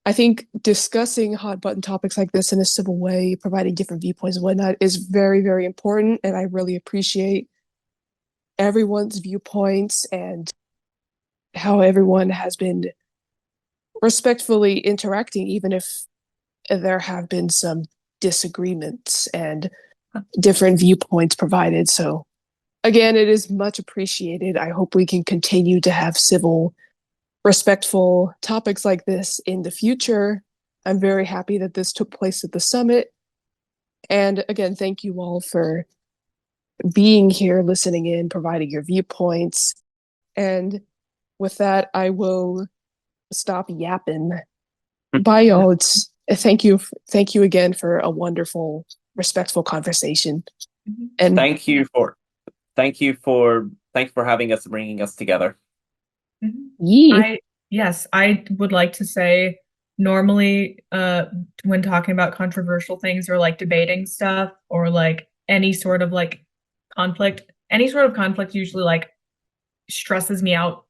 I think discussing hot button topics like this in a civil way, providing different viewpoints and whatnot, is very, very important. And I really appreciate everyone's viewpoints and how everyone has been respectfully interacting, even if there have been some disagreements and different viewpoints provided. So again, it is much appreciated. I hope we can continue to have civil, respectful topics like this in the future. I'm very happy that this took place at the summit. And again, thank you all for being here, listening in, providing your viewpoints. And with that, I will stop yapping. Bye, y'all. Thank you again for a wonderful, respectful conversation. And Thank you for having us, bringing us together. yee. Yes, I would like to say normally when talking about controversial things or like debating stuff or like any sort of like any sort of conflict usually like stresses me out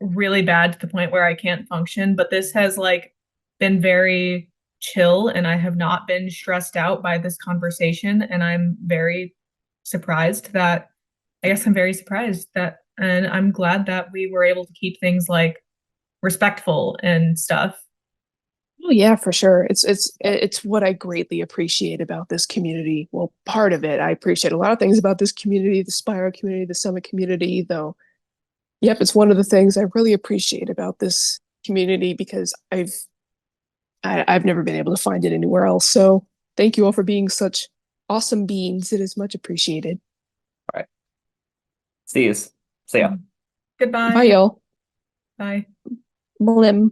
really bad to the point where I can't function, but this has like been very chill and I have not been stressed out by this conversation, and I'm very surprised that and I'm glad that we were able to keep things like respectful and stuff. Oh yeah, for sure. It's what I greatly appreciate about this community. Well, part of it. I appreciate a lot of things about this community, the Spire community, the Summit community, though. Yep, it's one of the things I really appreciate about this community because I've never been able to find it anywhere else. So thank you all for being such awesome beings. It is much appreciated. All right. See ya. Goodbye. Bye, y'all. Bye. Blim.